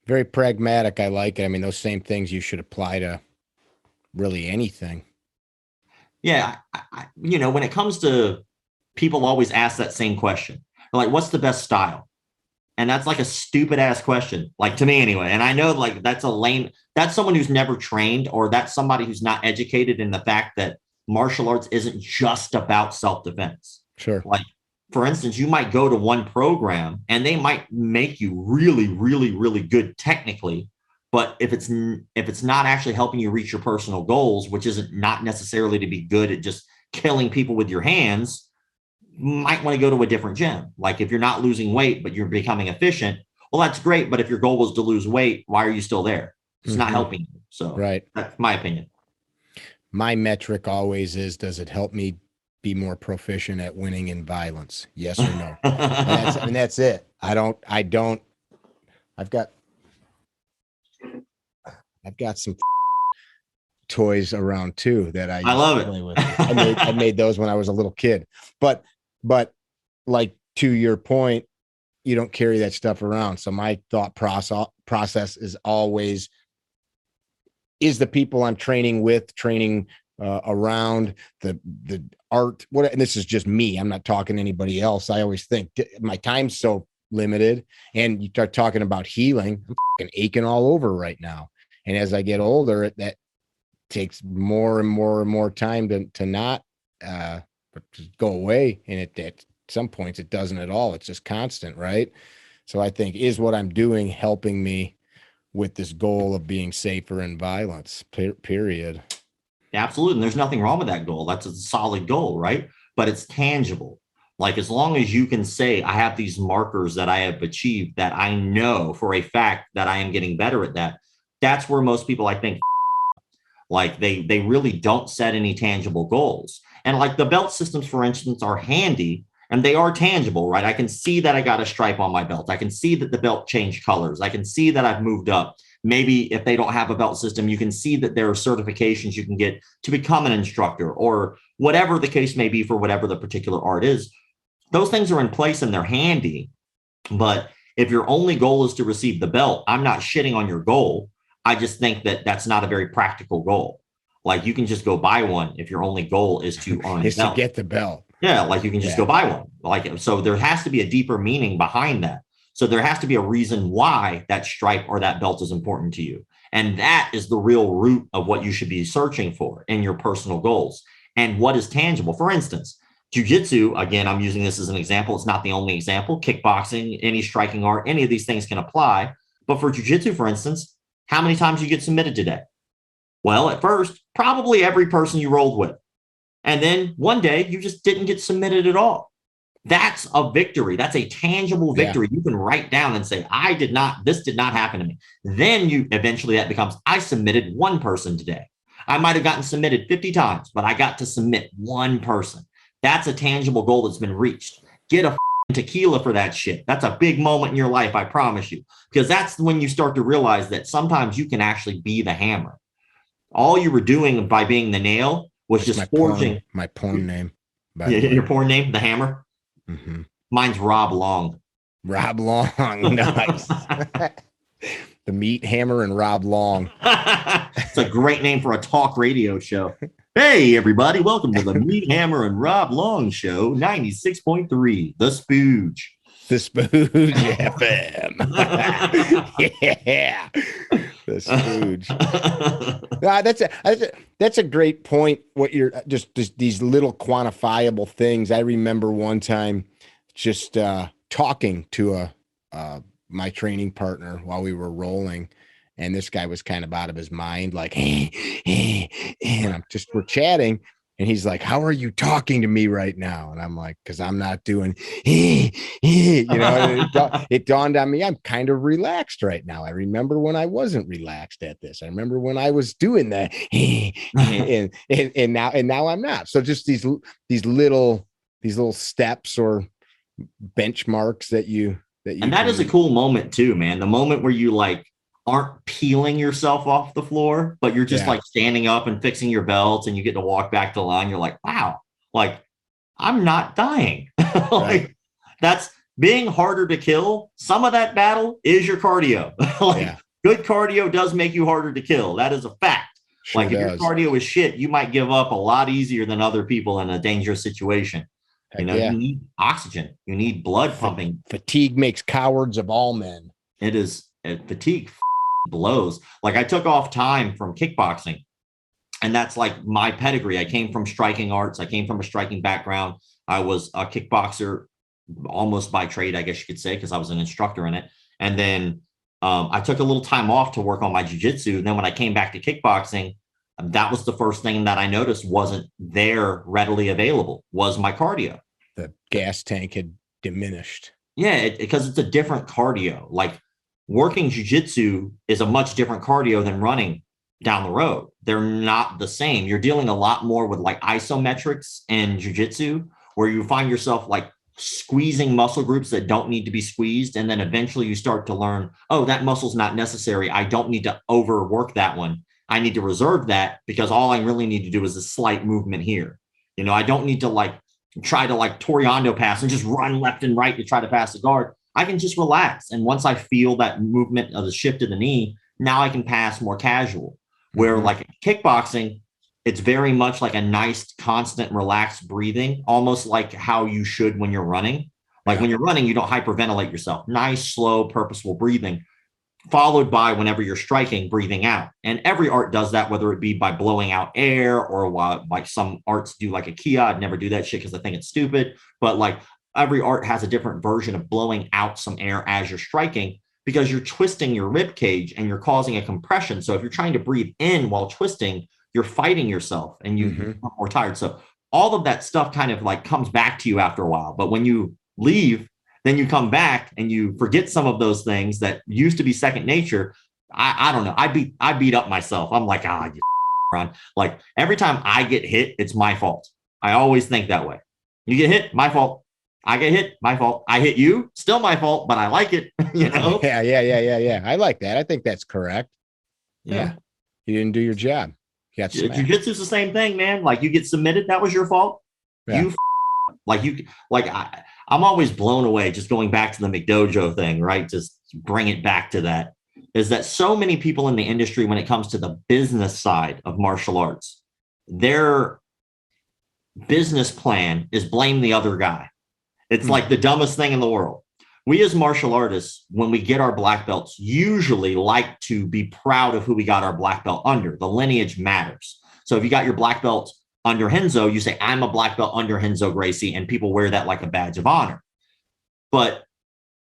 Very pragmatic. I like it. I mean, those same things you should apply to really anything. Yeah. When it comes to, people always ask that same question. They're like, what's the best style? And that's like a stupid ass question, like to me anyway. And I know like that's someone who's never trained, or that's somebody who's not educated in the fact that martial arts isn't just about self-defense. Sure. Like, for instance, you might go to one program and they might make you really, really, really good technically. But if it's not actually helping you reach your personal goals, which isn't not necessarily to be good at just killing people with your hands, might want to go to a different gym. Like if you're not losing weight, but you're becoming efficient, well, that's great. But if your goal was to lose weight, why are you still there? It's not helping you. So right. That's my opinion. My metric always is, does it help me be more proficient at winning in violence? Yes or no? And that's it. I've got some toys around too that I love it. Play with. I made those when I was a little kid, but like to your point, you don't carry that stuff around. So my thought process is always, is the people I'm training around the art, and this is just me, I'm not talking to anybody else. I always think my time's so limited, and you start talking about healing, I'm fucking aching all over right now. And as I get older, that takes more and more and more time to not go away. And at some points it doesn't at all. It's just constant, right? So I think, is what I'm doing helping me with this goal of being safer in violence, period? Absolutely. And there's nothing wrong with that goal. That's a solid goal, right? But it's tangible. Like as long as you can say, I have these markers that I have achieved, that I know for a fact that I am getting better at that. That's where most people, I think, like they really don't set any tangible goals. And like the belt systems, for instance, are handy and they are tangible, right? I can see that I got a stripe on my belt. I can see that the belt changed colors. I can see that I've moved up. Maybe if they don't have a belt system, you can see that there are certifications you can get to become an instructor, or whatever the case may be for whatever the particular art is. Those things are in place and they're handy. But if your only goal is to receive the belt, I'm not shitting on your goal. I just think that that's not a very practical goal. Like you can just go buy one if your only goal is to earn is to get the belt. Yeah, like you can just go buy one. Like, so there has to be a deeper meaning behind that. So there has to be a reason why that stripe or that belt is important to you. And that is the real root of what you should be searching for in your personal goals and what is tangible. For instance, jiu-jitsu, again, I'm using this as an example. It's not the only example. Kickboxing, any striking art, any of these things can apply. But for jiu-jitsu, for instance, how many times you get submitted today? Well, at first, probably every person you rolled with. And then one day you just didn't get submitted at all. That's a victory. That's a tangible victory. You can write down and say, this did not happen to me. Then eventually that becomes, I submitted one person today. I might have gotten submitted 50 times, but I got to submit one person. That's a tangible goal that's been reached. Get a tequila for that shit. That's a big moment in your life, I promise you. Because that's when you start to realize that sometimes you can actually be the hammer. All you were doing by being the nail was just forging. My porn name. Your porn name, the hammer? Mm-hmm. Mine's Rob Long. Rob Long. Nice. The Meat Hammer and Rob Long. It's a great name for a talk radio show. Hey, everybody. Welcome to the Meat Hammer and Rob Long Show, 96.3, The Spooge. The Spooge FM. Yeah. The Spooge. That's a great point. What you're just these little quantifiable things. I remember one time just talking to my training partner while we were rolling, and this guy was kind of out of his mind, like, and we're chatting, and he's like, "How are you talking to me right now?" And I'm like, "Because I'm not doing, you know." It dawned on me, I'm kind of relaxed right now. I remember when I wasn't relaxed at this. I remember when I was doing that, and now I'm not. So just these little steps or benchmarks that you. And that is a cool moment too, man. The moment where you like aren't peeling yourself off the floor, but you're just like standing up and fixing your belts, and you get to walk back to the line. You're like, wow, like I'm not dying. Like Right. that's being harder to kill. Some of that battle is your cardio. Like Yeah. good cardio does make you harder to kill. That is a fact. Sure Like if your does. cardio is shit, you might give up a lot easier than other people in a dangerous situation. You Heck know, yeah. you need oxygen, you need blood pumping. Fatigue makes cowards of all men. It is fatigue blows. Like I took off time from kickboxing, and that's like my pedigree. I came from striking arts. I came from a striking background. I was a kickboxer almost by trade, I guess you could say, because I was an instructor in it. And then I took a little time off to work on my jiu-jitsu. And then when I came back to kickboxing, that was the first thing that I noticed wasn't there readily available was my cardio. The gas tank had diminished. Yeah, because it's a different cardio. Like working jiu-jitsu is a much different cardio than running down the road. They're not the same. You're dealing a lot more with like isometrics and jiu-jitsu, where you find yourself like squeezing muscle groups that don't need to be squeezed. And then eventually you start to learn, oh, that muscle's not necessary. I don't need to overwork that one. I need to reserve that because all I really need to do is a slight movement here. You know, I don't need to like try to like Toriando pass and just run left and right to try to pass the guard. I can just relax. And once I feel that movement of the shift of the knee, now I can pass more casual. Where like kickboxing, it's very much like a nice, constant, relaxed breathing, almost like how you should when you're running. Like when you're running, you don't hyperventilate yourself. Nice, slow, purposeful breathing, followed by whenever you're striking, breathing out. And every art does that, whether it be by blowing out air or like some arts do like a Kia. I'd never do that shit because I think it's stupid. But like every art has a different version of blowing out some air as you're striking, because you're twisting your rib cage and you're causing a compression. So if you're trying to breathe in while twisting, you're fighting yourself and you become more tired. So all of that stuff kind of like comes back to you after a while. But when you leave, then you come back and you forget some of those things that used to be second nature. I don't know. I beat up myself. I'm like, you run. Like every time I get hit, it's my fault. I always think that way. You get hit, my fault. I get hit, my fault. I hit you, still my fault, but I like it. You know? Yeah. I like that. I think that's correct. Yeah. You didn't do your job. Jiu-jitsu is the same thing, man. Like you get submitted, that was your fault. Yeah. I'm always blown away just going back to the McDojo thing, right? Just bring it back to that. Is that so many people in the industry, when it comes to the business side of martial arts, their business plan is blame the other guy. It's like the dumbest thing in the world. We as martial artists, when we get our black belts, usually like to be proud of who we got our black belt under. The lineage matters. So if you got your black belt under Renzo, you say, I'm a black belt under Renzo Gracie, and people wear that like a badge of honor. But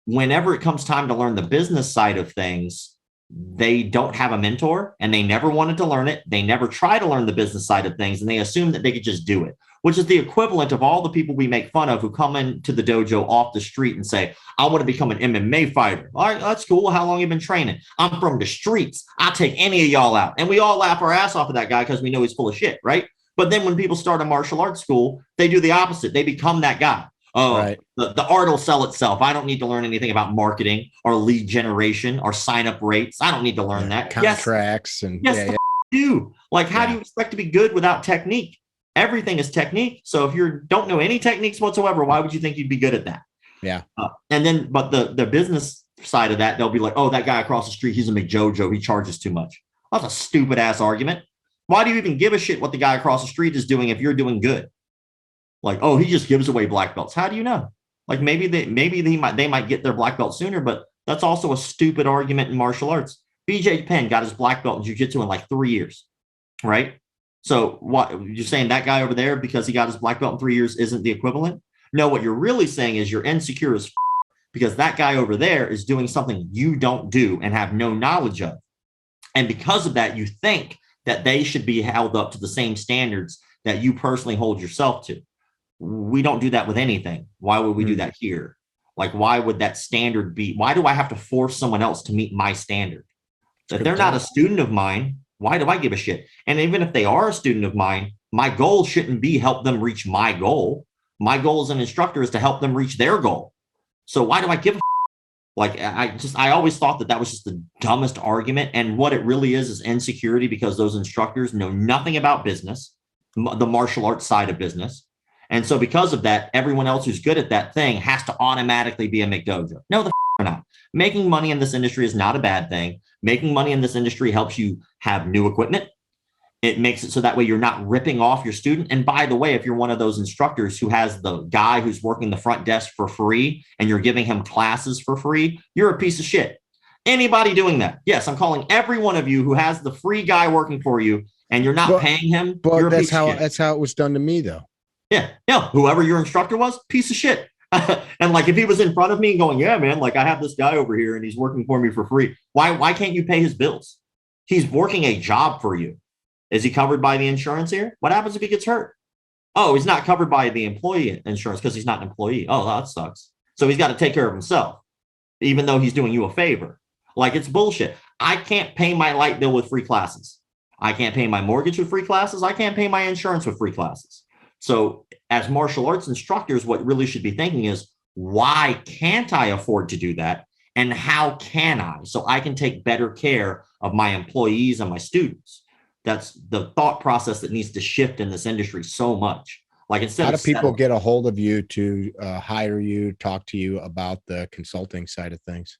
whenever it comes time to learn the business side of things, they don't have a mentor and they never wanted to learn it. They never try to learn the business side of things, and they assume that they could just do it, which is the equivalent of all the people we make fun of who come into the dojo off the street and say, I want to become an MMA fighter. All right, that's cool. How long have you been training? I'm from the streets. I'll take any of y'all out. And we all laugh our ass off of that guy because we know he's full of shit, right? But then when people start a martial arts school, they do the opposite. They become that guy. Oh, right. The art will sell itself. I don't need to learn anything about marketing or lead generation or sign up rates. I don't need to learn that. Contracts do. Like, how do you expect to be good without technique? Everything is technique. So if you don't know any techniques whatsoever, why would you think you'd be good at that? Yeah. But the business side of that, they'll be like, oh, that guy across the street, he's a McDojo. He charges too much. That's a stupid ass argument. Why do you even give a shit what the guy across the street is doing if you're doing good? Like, oh, he just gives away black belts. How do you know? Like maybe they might get their black belt sooner, but that's also a stupid argument in martial arts. BJ Penn got his black belt in jiu-jitsu in like 3 years, right? So what you're saying, that guy over there, because he got his black belt in 3 years, isn't the equivalent? No, what you're really saying is you're insecure as because that guy over there is doing something you don't do and have no knowledge of. And because of that, you think that they should be held up to the same standards that you personally hold yourself to. We don't do that with anything. Why would we do that here? Like, why would that standard be? Why do I have to force someone else to meet my standard? If they're not a student of mine, why do I give a shit? And even if they are a student of mine, my goal shouldn't be help them reach my goal. My goal as an instructor is to help them reach their goal. So why do I give a like, I always thought that was just the dumbest argument. And what it really is insecurity, because those instructors know nothing about business, the martial arts side of business. And so because of that, everyone else who's good at that thing has to automatically be a McDojo. No, the not. Making money in this industry is not a bad thing. Making money in this industry helps you have new equipment. It makes it so that way you're not ripping off your student. And by the way, if you're one of those instructors who has the guy who's working the front desk for free and you're giving him classes for free, you're a piece of shit. Anybody doing that? Yes, I'm calling every one of you who has the free guy working for you and you're not paying him. But that's how it was done to me, though. Yeah. Whoever your instructor was, piece of shit. And like if he was in front of me going, yeah, man, like I have this guy over here and he's working for me for free. Why can't you pay his bills? He's working a job for you. Is he covered by the insurance here? What happens if he gets hurt? Oh, he's not covered by the employee insurance because he's not an employee. Oh, that sucks. So he's got to take care of himself, even though he's doing you a favor. Like it's bullshit. I can't pay my light bill with free classes. I can't pay my mortgage with free classes. I can't pay my insurance with free classes. So as martial arts instructors, what really should be thinking is, why can't I afford to do that? And how can I? So I can take better care of my employees and my students. That's the thought process that needs to shift in this industry so much. Like instead, how do people get a hold of you to hire you, talk to you about the consulting side of things?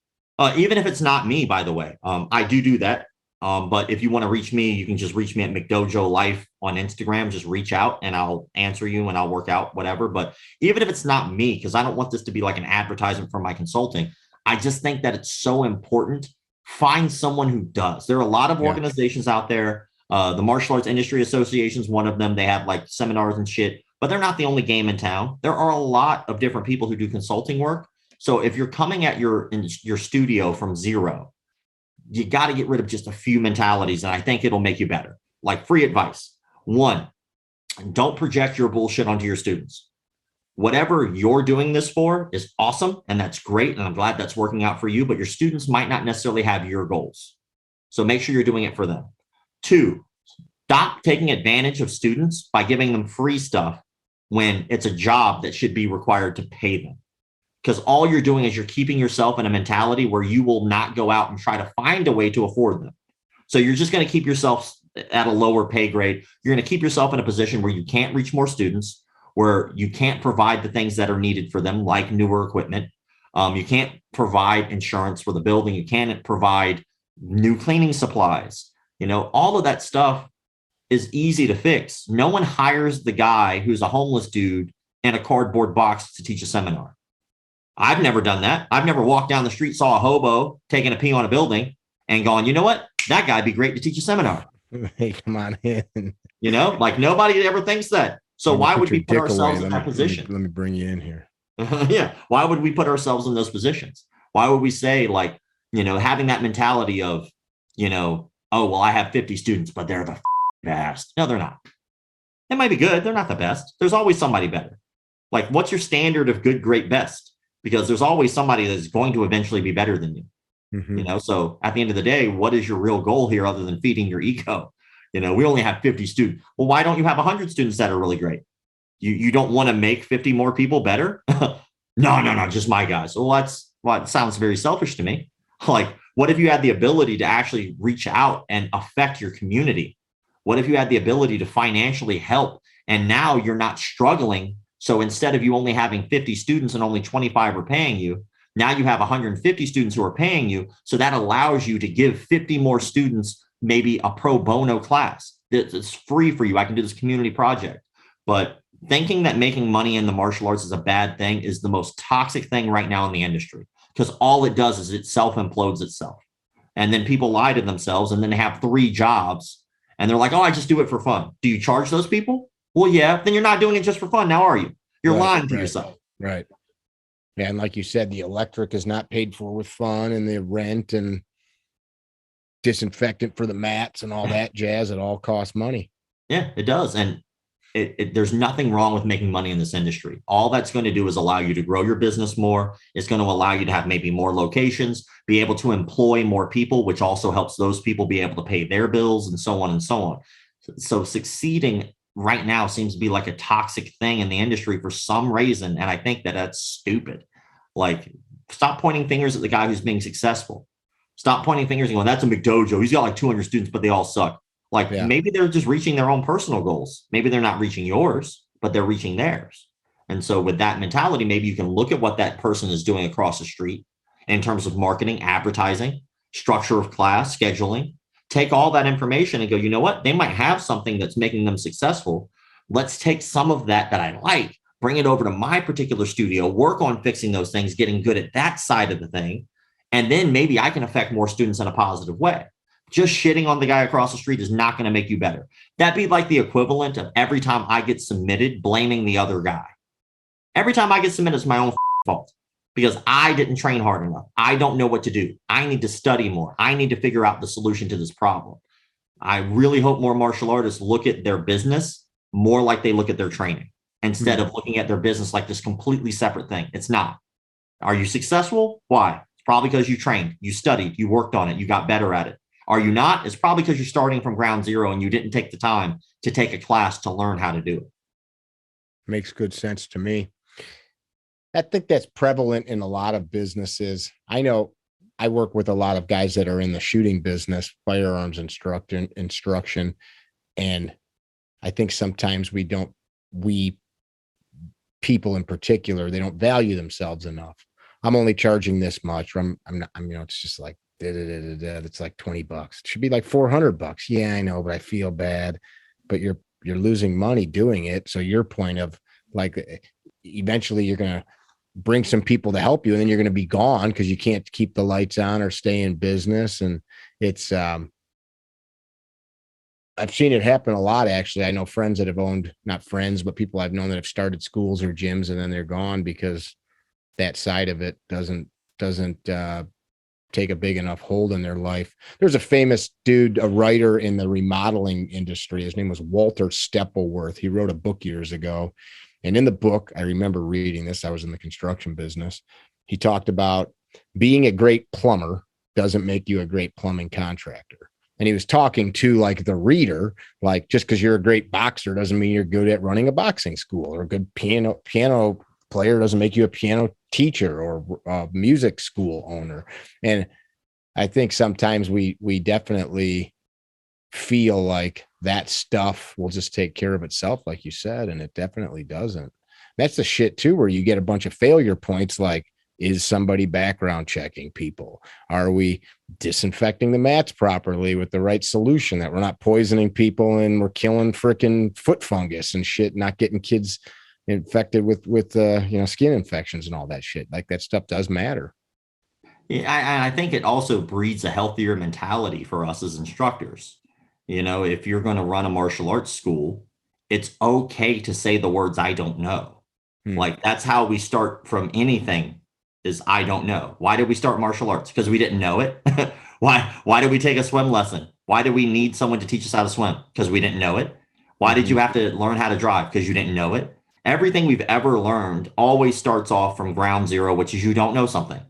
Even if it's not me, by the way, I do that. But if you want to reach me, you can just reach me at McDojo Life on Instagram. Just reach out and I'll answer you and I'll work out whatever. But even if it's not me, because I don't want this to be like an advertisement for my consulting, I just think that it's so important. Find someone who does. There are a lot of organizations out there. The Martial Arts Industry Association is one of them. They have like seminars and shit, but they're not the only game in town. There are a lot of different people who do consulting work. So if you're coming at your studio from zero, you got to get rid of just a few mentalities. And I think it'll make you better. Like free advice. One, don't project your bullshit onto your students. Whatever you're doing this for is awesome. And that's great. And I'm glad that's working out for you, but your students might not necessarily have your goals. So make sure you're doing it for them. Two, stop taking advantage of students by giving them free stuff when it's a job that should be required to pay them. Because all you're doing is you're keeping yourself in a mentality where you will not go out and try to find a way to afford them. So you're just going to keep yourself at a lower pay grade. You're going to keep yourself in a position where you can't reach more students, where you can't provide the things that are needed for them, like newer equipment. You can't provide insurance for the building. You can't provide new cleaning supplies. All of that stuff is easy to fix. No one hires the guy who's a homeless dude in a cardboard box to teach a seminar. I've never done that. I've never walked down the street, saw a hobo taking a pee on a building and going, you know what? That guy'd be great to teach a seminar. Hey, come on in. Like nobody ever thinks that. So why would we put ourselves in that position? Let me bring you in here. Yeah. Why would we put ourselves in those positions? Why would we say like, having that mentality of, oh, well, I have 50 students, but they're the best. No, they're not. They might be good. They're not the best. There's always somebody better. Like, what's your standard of good, great, best? Because there's always somebody that's going to eventually be better than you. Mm-hmm. So at the end of the day, what is your real goal here other than feeding your ego? We only have 50 students. Well, why don't you have 100 students that are really great? You don't want to make 50 more people better? No, just my guys. Well, it sounds very selfish to me. Like, what if you had the ability to actually reach out and affect your community? What if you had the ability to financially help and now you're not struggling? So instead of you only having 50 students and only 25 are paying you, now you have 150 students who are paying you. So that allows you to give 50 more students maybe a pro bono class. It's free for you. I can do this community project. But thinking that making money in the martial arts is a bad thing is the most toxic thing right now in the industry, because all it does is it self-implodes itself. And then people lie to themselves and then they have 3 jobs and they're like, oh, I just do it for fun. Do you charge those people? Well, yeah, then you're not doing it just for fun. Now, are you? You're lying to yourself. Right. Yeah, and like you said, the electric is not paid for with fun, and the rent and disinfectant for the mats and all that jazz, it all costs money. Yeah, it does. And there's nothing wrong with making money in this industry. All that's going to do is allow you to grow your business more. It's going to allow you to have maybe more locations, be able to employ more people, which also helps those people be able to pay their bills and so on and so on. So succeeding right now seems to be like a toxic thing in the industry for some reason. And I think that that's stupid. Like, stop pointing fingers at the guy who's being successful. Stop pointing fingers and going, that's a McDojo. He's got like 200 students, but they all suck. Like, maybe they're just reaching their own personal goals. Maybe they're not reaching yours. but they're reaching theirs. And so with that mentality, maybe you can look at what that person is doing across the street in terms of marketing, advertising, structure of class, scheduling. Take all that information and go, you know what? They might have something that's making them successful. Let's take some of that I like, bring it over to my particular studio, work on fixing those things, getting good at that side of the thing. And then maybe I can affect more students in a positive way. Just shitting on the guy across the street is not going to make you better. That'd be like the equivalent of every time I get submitted, blaming the other guy. Every time I get submitted, it's my own fault because I didn't train hard enough. I don't know what to do. I need to study more. I need to figure out the solution to this problem. I really hope more martial artists look at their business more like they look at their training instead of looking at their business like this completely separate thing. It's not. Are you successful? Why? It's probably because you trained, you studied, you worked on it, you got better at it. Are you not? It's probably because you're starting from ground zero and you didn't take the time to take a class to learn how to do it. Makes good sense to me. I think that's prevalent in a lot of businesses. I know I work with a lot of guys that are in the shooting business, firearms instruction. And I think sometimes we people in particular, they don't value themselves enough. I'm only charging this much. I'm not, it's just like, it's like $20. It should be like $400. Yeah, I know, but I feel bad, but you're losing money doing it. So your point of like, eventually you're going to bring some people to help you and then you're going to be gone because you can't keep the lights on or stay in business. And it's, I've seen it happen a lot. Actually, I know friends that have owned, not friends, but people I've known that have started schools or gyms and then they're gone because that side of it doesn't take a big enough hold in their life. There's a famous dude, a writer in the remodeling industry. His name was Walter Steppenworth. He wrote a book years ago. And in the book, I remember reading this, I was in the construction business. He talked about being a great plumber doesn't make you a great plumbing contractor. And he was talking to like the reader, like just because you're a great boxer doesn't mean you're good at running a boxing school, or a good piano player doesn't make you a piano teacher or a music school owner. And I think sometimes we definitely feel like that stuff will just take care of itself, like you said, and it definitely doesn't. That's the shit too, where you get a bunch of failure points. Like, is somebody background checking people? Are we disinfecting the mats properly with the right solution, that we're not poisoning people and we're killing freaking foot fungus and shit, not getting kids infected with skin infections and all that shit? Like, that stuff does matter. Yeah, I think it also breeds a healthier mentality for us as instructors. If you're going to run a martial arts school, it's okay to say the words, I don't know. Like, that's how we start from anything, is I don't know. Why did we start martial arts? Because we didn't know it. Why did we take a swim lesson? Why did we need someone to teach us how to swim? Because we didn't know it. Why did you have to learn how to drive? Because you didn't know it. Everything we've ever learned always starts off from ground zero, which is you don't know something.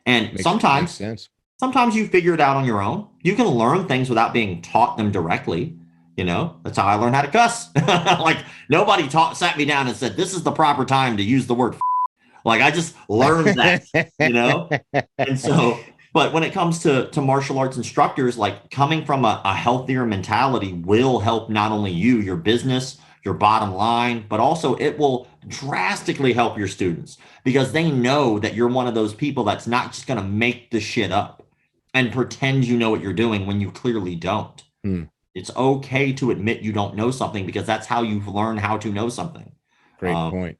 And Makes sense. Sometimes you figure it out on your own. You can learn things without being taught them directly. That's how I learned how to cuss. Like, nobody sat me down and said, this is the proper time to use the word. Like, I just learned that, And so, but when it comes to martial arts instructors, like, coming from a healthier mentality will help not only you, your business, your bottom line, but also it will drastically help your students because they know that you're one of those people that's not just going to make the shit up and pretend you know what you're doing when you clearly don't. It's okay to admit you don't know something because that's how you've learned how to know something. Great point.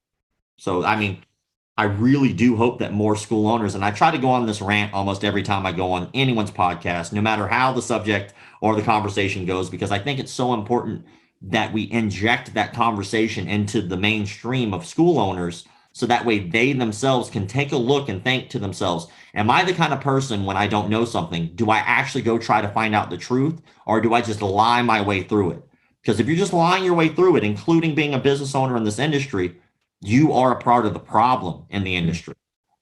So, I really do hope that more school owners, and I try to go on this rant almost every time I go on anyone's podcast, no matter how the subject or the conversation goes, because I think it's so important that we inject that conversation into the mainstream of school owners so that way they themselves can take a look and think to themselves, am I the kind of person when I don't know something, do I actually go try to find out the truth, or do I just lie my way through it? Because if you're just lying your way through it, including being a business owner in this industry, you are a part of the problem in the industry.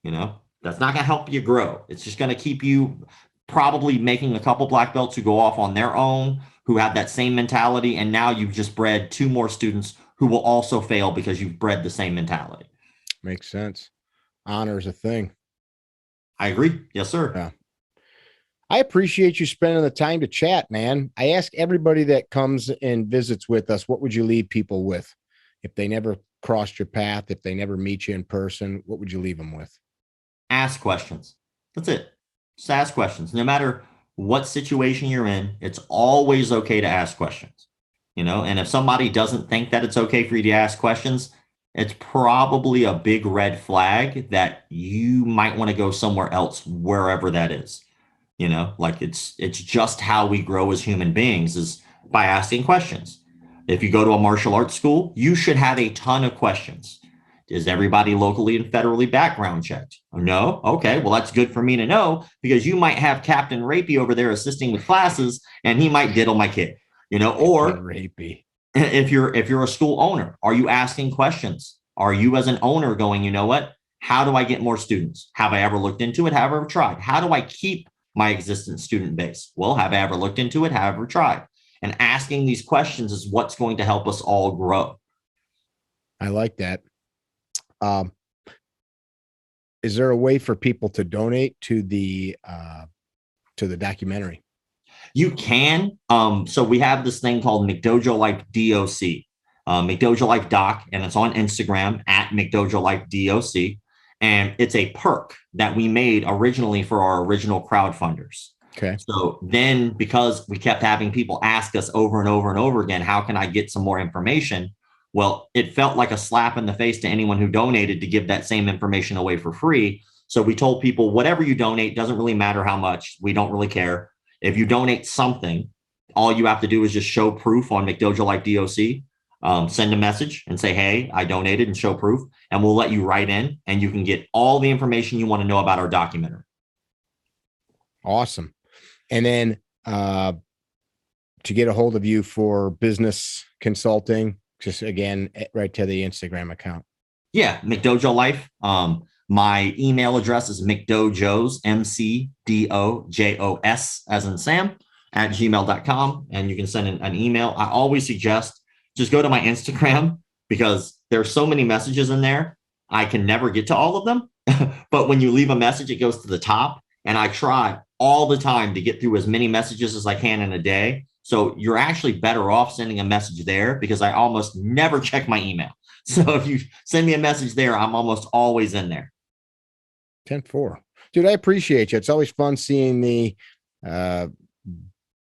That's not going to help you grow. It's just going to keep you probably making a couple black belts who go off on their own, who have that same mentality. And now you've just bred 2 more students who will also fail because you've bred the same mentality. Makes sense. Honor is a thing. I agree. Yes, sir. Yeah. I appreciate you spending the time to chat, man. I ask everybody that comes and visits with us, what would you leave people with? if they never crossed your path, if they never meet you in person, what would you leave them with? Ask questions. That's it. Just ask questions. No matter what situation you're in, it's always okay to ask questions. And if somebody doesn't think that it's okay for you to ask questions, it's probably a big red flag that you might want to go somewhere else, wherever that is. Like it's just how we grow as human beings is by asking questions. If you go to a martial arts school, you should have a ton of questions. Is everybody locally and federally background checked? No? Okay, well, that's good for me to know, because you might have Captain Rapey over there assisting with classes and he might diddle my kid, or Rapey. If you're a school owner, are you asking questions? Are you as an owner going, you know what? How do I get more students? Have I ever looked into it? Have I ever tried? How do I keep my existing student base? Well, have I ever looked into it? Have I ever tried? And asking these questions is what's going to help us all grow. I like that. Is there a way for people to donate to the documentary? You can. So we have this thing called McDojo Life DOC, McDojo Life Doc, and it's on Instagram at McDojo Life DOC. And it's a perk that we made originally for our original crowdfunders. Okay. So then, because we kept having people ask us over and over and over again, how can I get some more information? Well, it felt like a slap in the face to anyone who donated to give that same information away for free. So we told people, whatever you donate, doesn't really matter how much. We don't really care. If you donate something, all you have to do is just show proof on McDojo Life DOC. Send a message and say, hey, I donated, and show proof. And we'll let you write in and you can get all the information you want to know about our documentary. Awesome. And then to get a hold of you for business consulting, just again, right to the Instagram account. Yeah, McDojo Life. My email address is McDojos, McDojos, as in Sam, at gmail.com. And you can send an email. I always suggest just go to my Instagram, because there's so many messages in there. I can never get to all of them. But when you leave a message, it goes to the top. And I try all the time to get through as many messages as I can in a day. So you're actually better off sending a message there, because I almost never check my email. So if you send me a message there, I'm almost always in there. 10-4. Dude, I appreciate you. It's always fun seeing the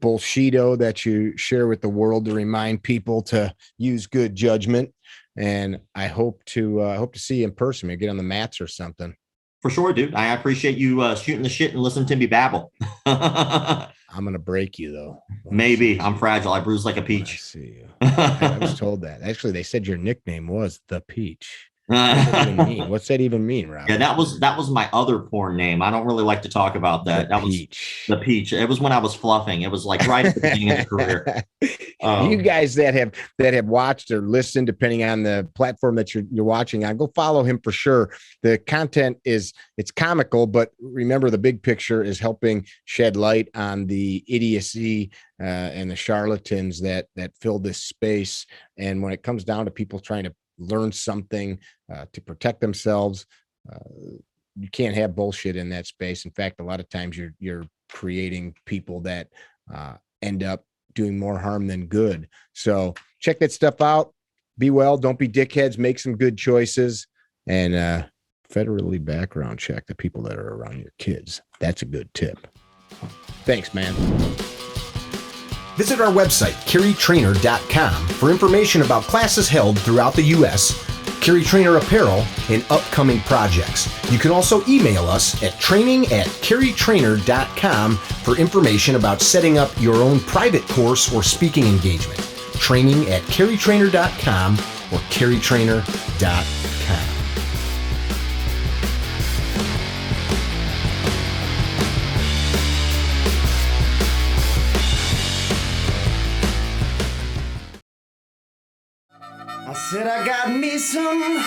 bullshito that you share with the world to remind people to use good judgment. And I hope to see you in person. Maybe get on the mats or something. For sure, dude. I appreciate you shooting the shit and listening to me babble. I'm going to break you, though. Maybe. I'm fragile. I bruise like a peach. I see you. I was told that. Actually, they said your nickname was The Peach. What's that even mean, Rob? Yeah, that was my other porn name. I don't really like to talk about that. That was The Peach. It was when I was fluffing. It was like right at the beginning of the career. You guys that have watched or listened, depending on the platform that you're watching on, go follow him for sure. The content it's comical, but remember, the big picture is helping shed light on the idiocy and the charlatans that fill this space. And when it comes down to people trying to learn something to protect themselves, you can't have bullshit in that space. In fact, a lot of times you're creating people that end up doing more harm than good. So check that stuff out. Be well, don't be dickheads, make some good choices, and federally background check the people that are around your kids. That's a good tip. Thanks, man. Visit our website, CarryTrainer.com, for information about classes held throughout the U.S., CarryTrainer apparel, and upcoming projects. You can also email us at training@CarryTrainer.com for information about setting up your own private course or speaking engagement. Training@CarryTrainer.com or CarryTrainer.com. I said I got me some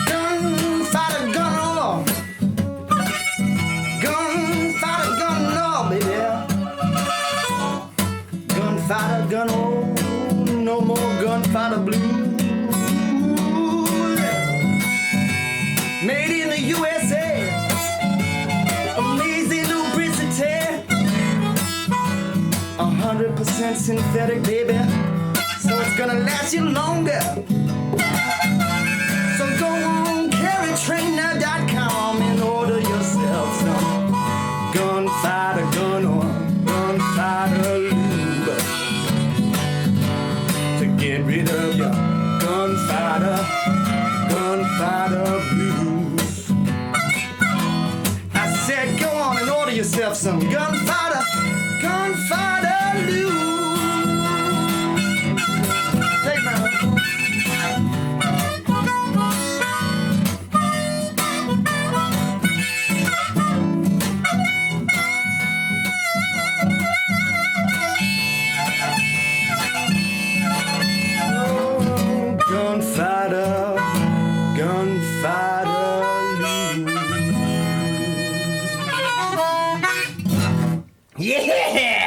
gunfighter gun law. Gunfighter gun law, baby. Gunfighter gun, oh, no more gunfighter blues. Made in the USA. Amazing lubricity. 100% synthetic, baby. So it's gonna last you longer. CarryTrainer.com and order yourself some gunfighter gun or gunfighter lube to get rid of your gunfighter blues. I said go on and order yourself some gunfighter lube. Take my gunfighter lube. Yeah!